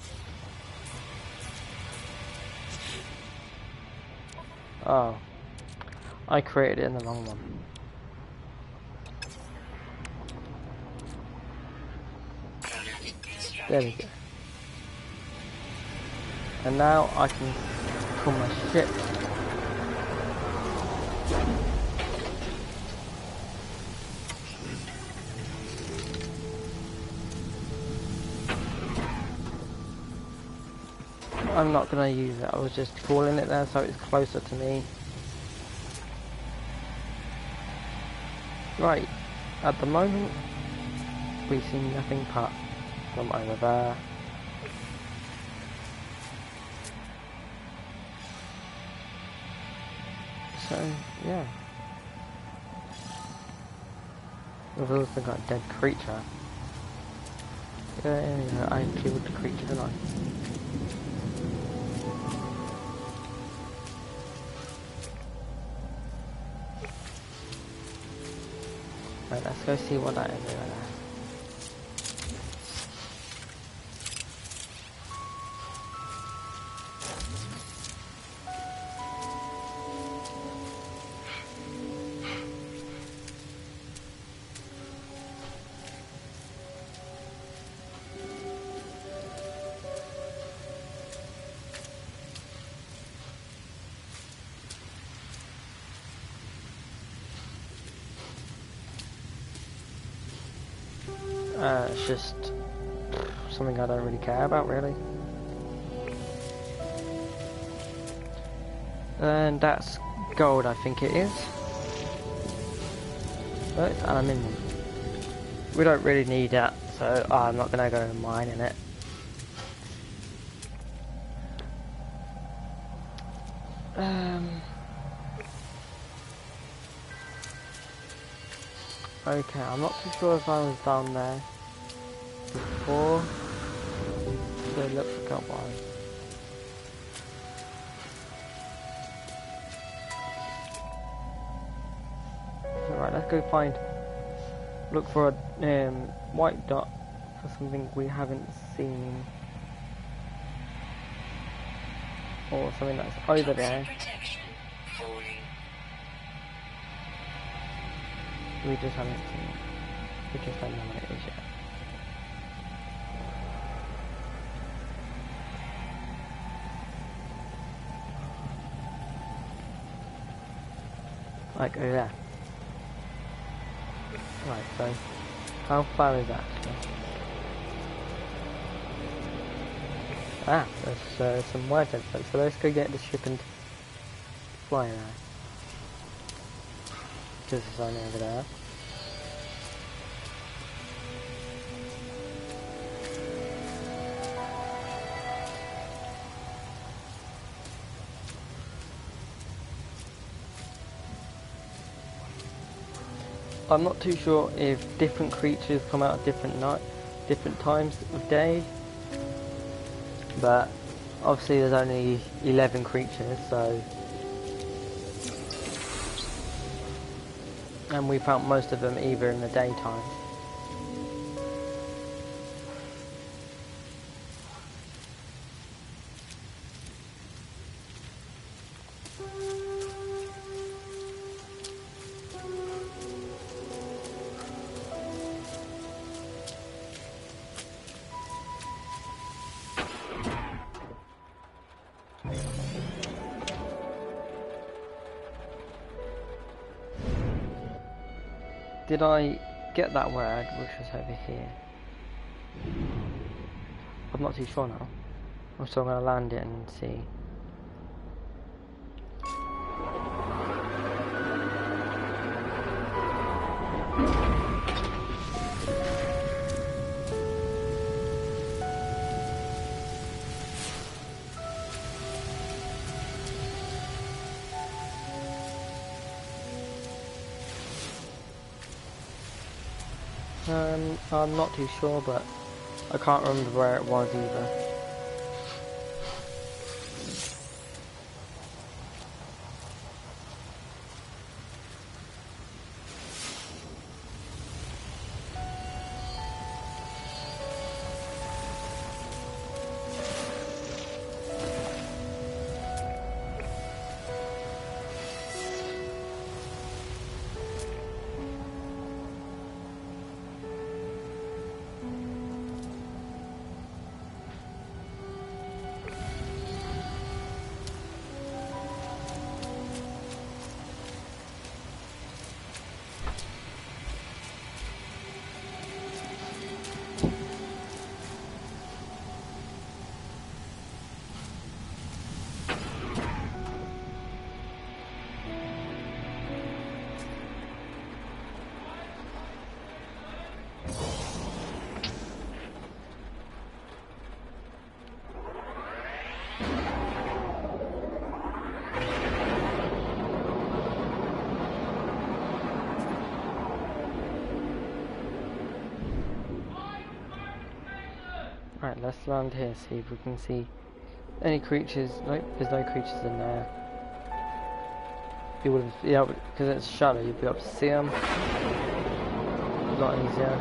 Oh. I created it in the wrong one. There we go. And now I can call my ship. I'm not gonna use it, I was just calling it there so it's closer to me. Right, at the moment we see nothing but from over there. So, yeah. We've also got a dead creature. Yeah, I killed the creature, didn't I? Right, let's go see what that is over there. It's just something I don't really care about, really. And that's gold, I think it is. But it's aluminium. We don't really need that, so I'm not gonna go mining it. Okay, I'm not too sure if I was down there before, so it looks like I was. Alright, let's go look for a white dot for something we haven't seen. Or something that's over there. We just haven't seen it. We just don't know what it is yet. Like over there. Right, so how far is that actually? Ah, there's some white envelope, so let's go get the ship and fly there. Because it's only over there. I'm not too sure if different creatures come out at different times of day, but obviously there's only 11 creatures, so, and we found most of them either in the daytime. Did I get that word, which was over here? I'm not too sure now. I'm still going to land it and see. I'm not too sure, but I can't remember where it was either. Right, let's land here, see if we can see any creatures. Nope, there's no creatures in there. You would have, yeah, because it's shallow, you'd be able to see them. A lot easier.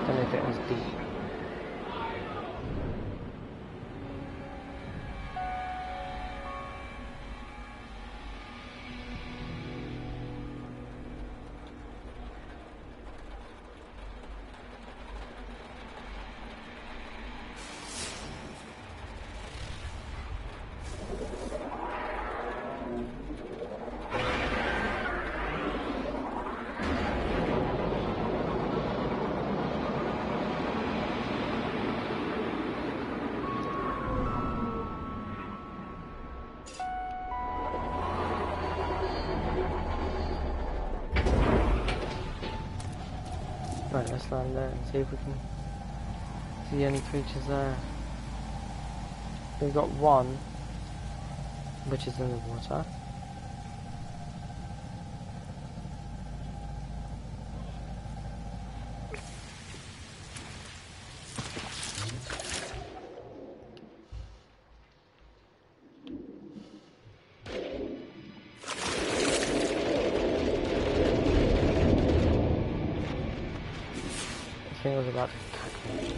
Don't know if it was deep. Right, let's land there and see if we can see any creatures there. We've got one, which is in the water. I think it was about to attack me.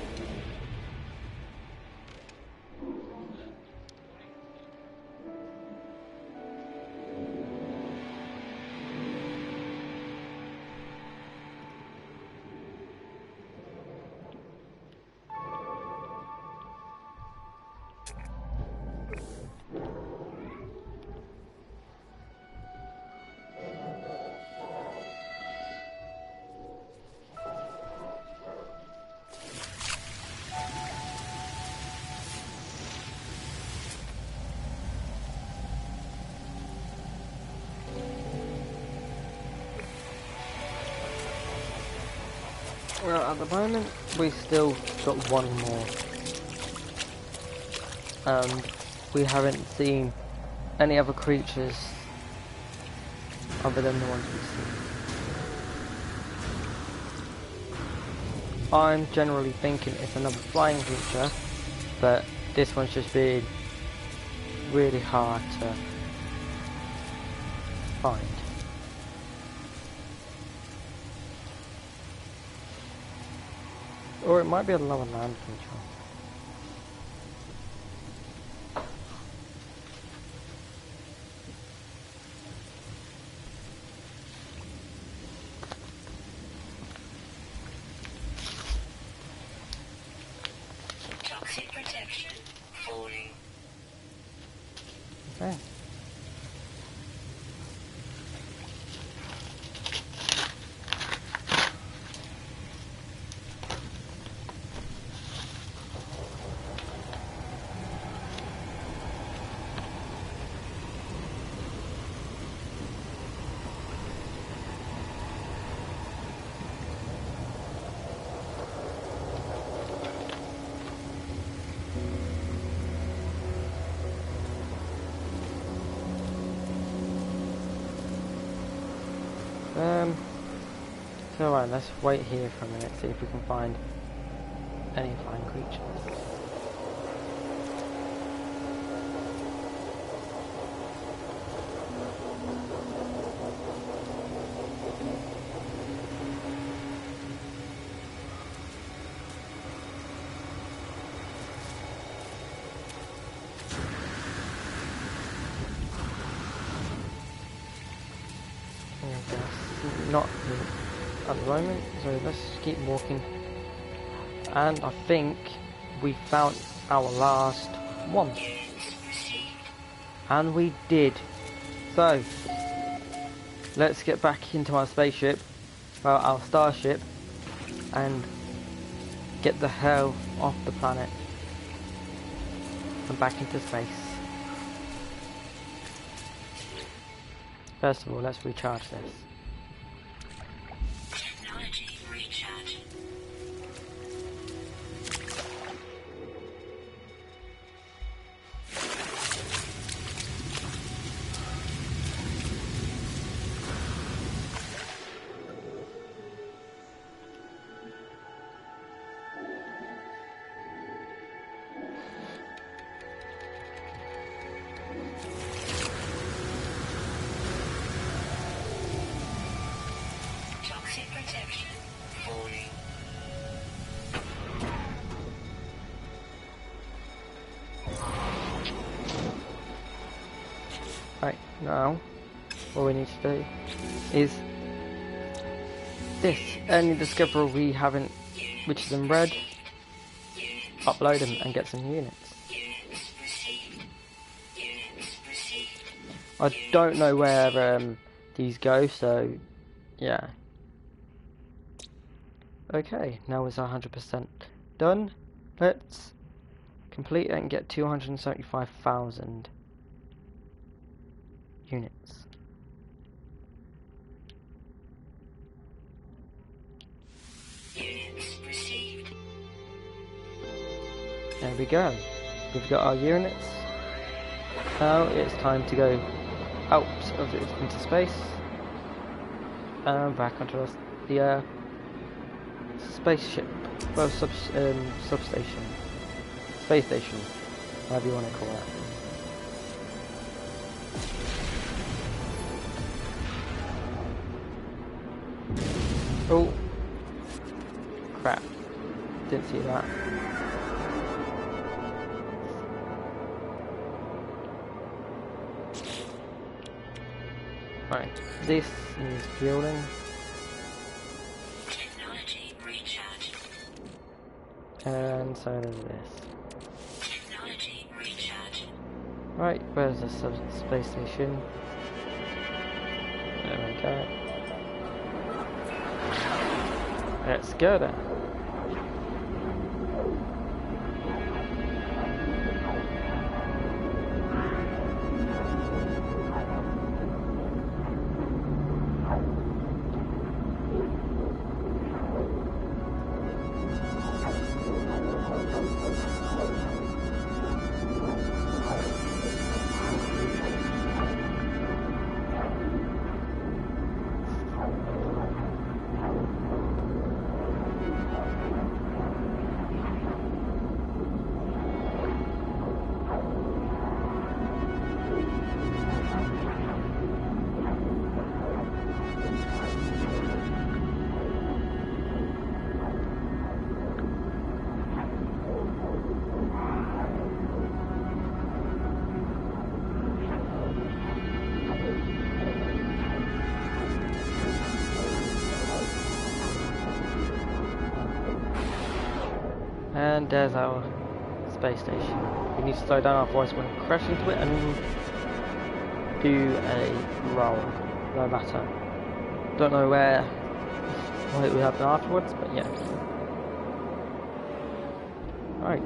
Well, at the moment, we still got one more. We haven't seen any other creatures other than the ones we've seen. I'm generally thinking it's another flying creature, but this one's just been really hard to find. Or it might be a lower land creature. Toxic protection falling. Okay. So right, let's wait here for a minute, see if we can find any flying creatures. Not at the moment, so let's keep walking. And I think we found our last one. And we did. So let's get back into our spaceship, well, our starship, and get the hell off the planet and back into space. First of all, let's recharge this. Technology recharge. Toxic protection falling. Right, now what we need to do is this. Any discovery we haven't, which is in red, upload them and get some units. Units received. Units received. I don't know where these go, so yeah. Okay, now it's 100% done. Let's complete it and get 275,000 units. Units received. There we go. We've got our units. Now it's time to go out of it into space and back onto the spaceship, well, substation, space station, whatever you want to call it. Oh, crap! Didn't see that. Right, this is fueling. Technology recharge. And so does this. Technology recharge. Right, where's the space station? There we go. Let's go then. And there's our space station. We need to slow down, otherwise we're going to crash into it and do a roll. No matter. Don't know what it will happen afterwards, but yeah. Alright.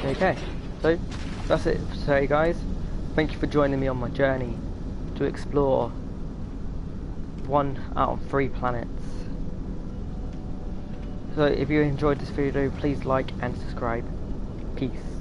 Okay, so that's it for today, guys. Thank you for joining me on my journey to explore 1 out of 3 planets. So if you enjoyed this video, please like and subscribe. Peace.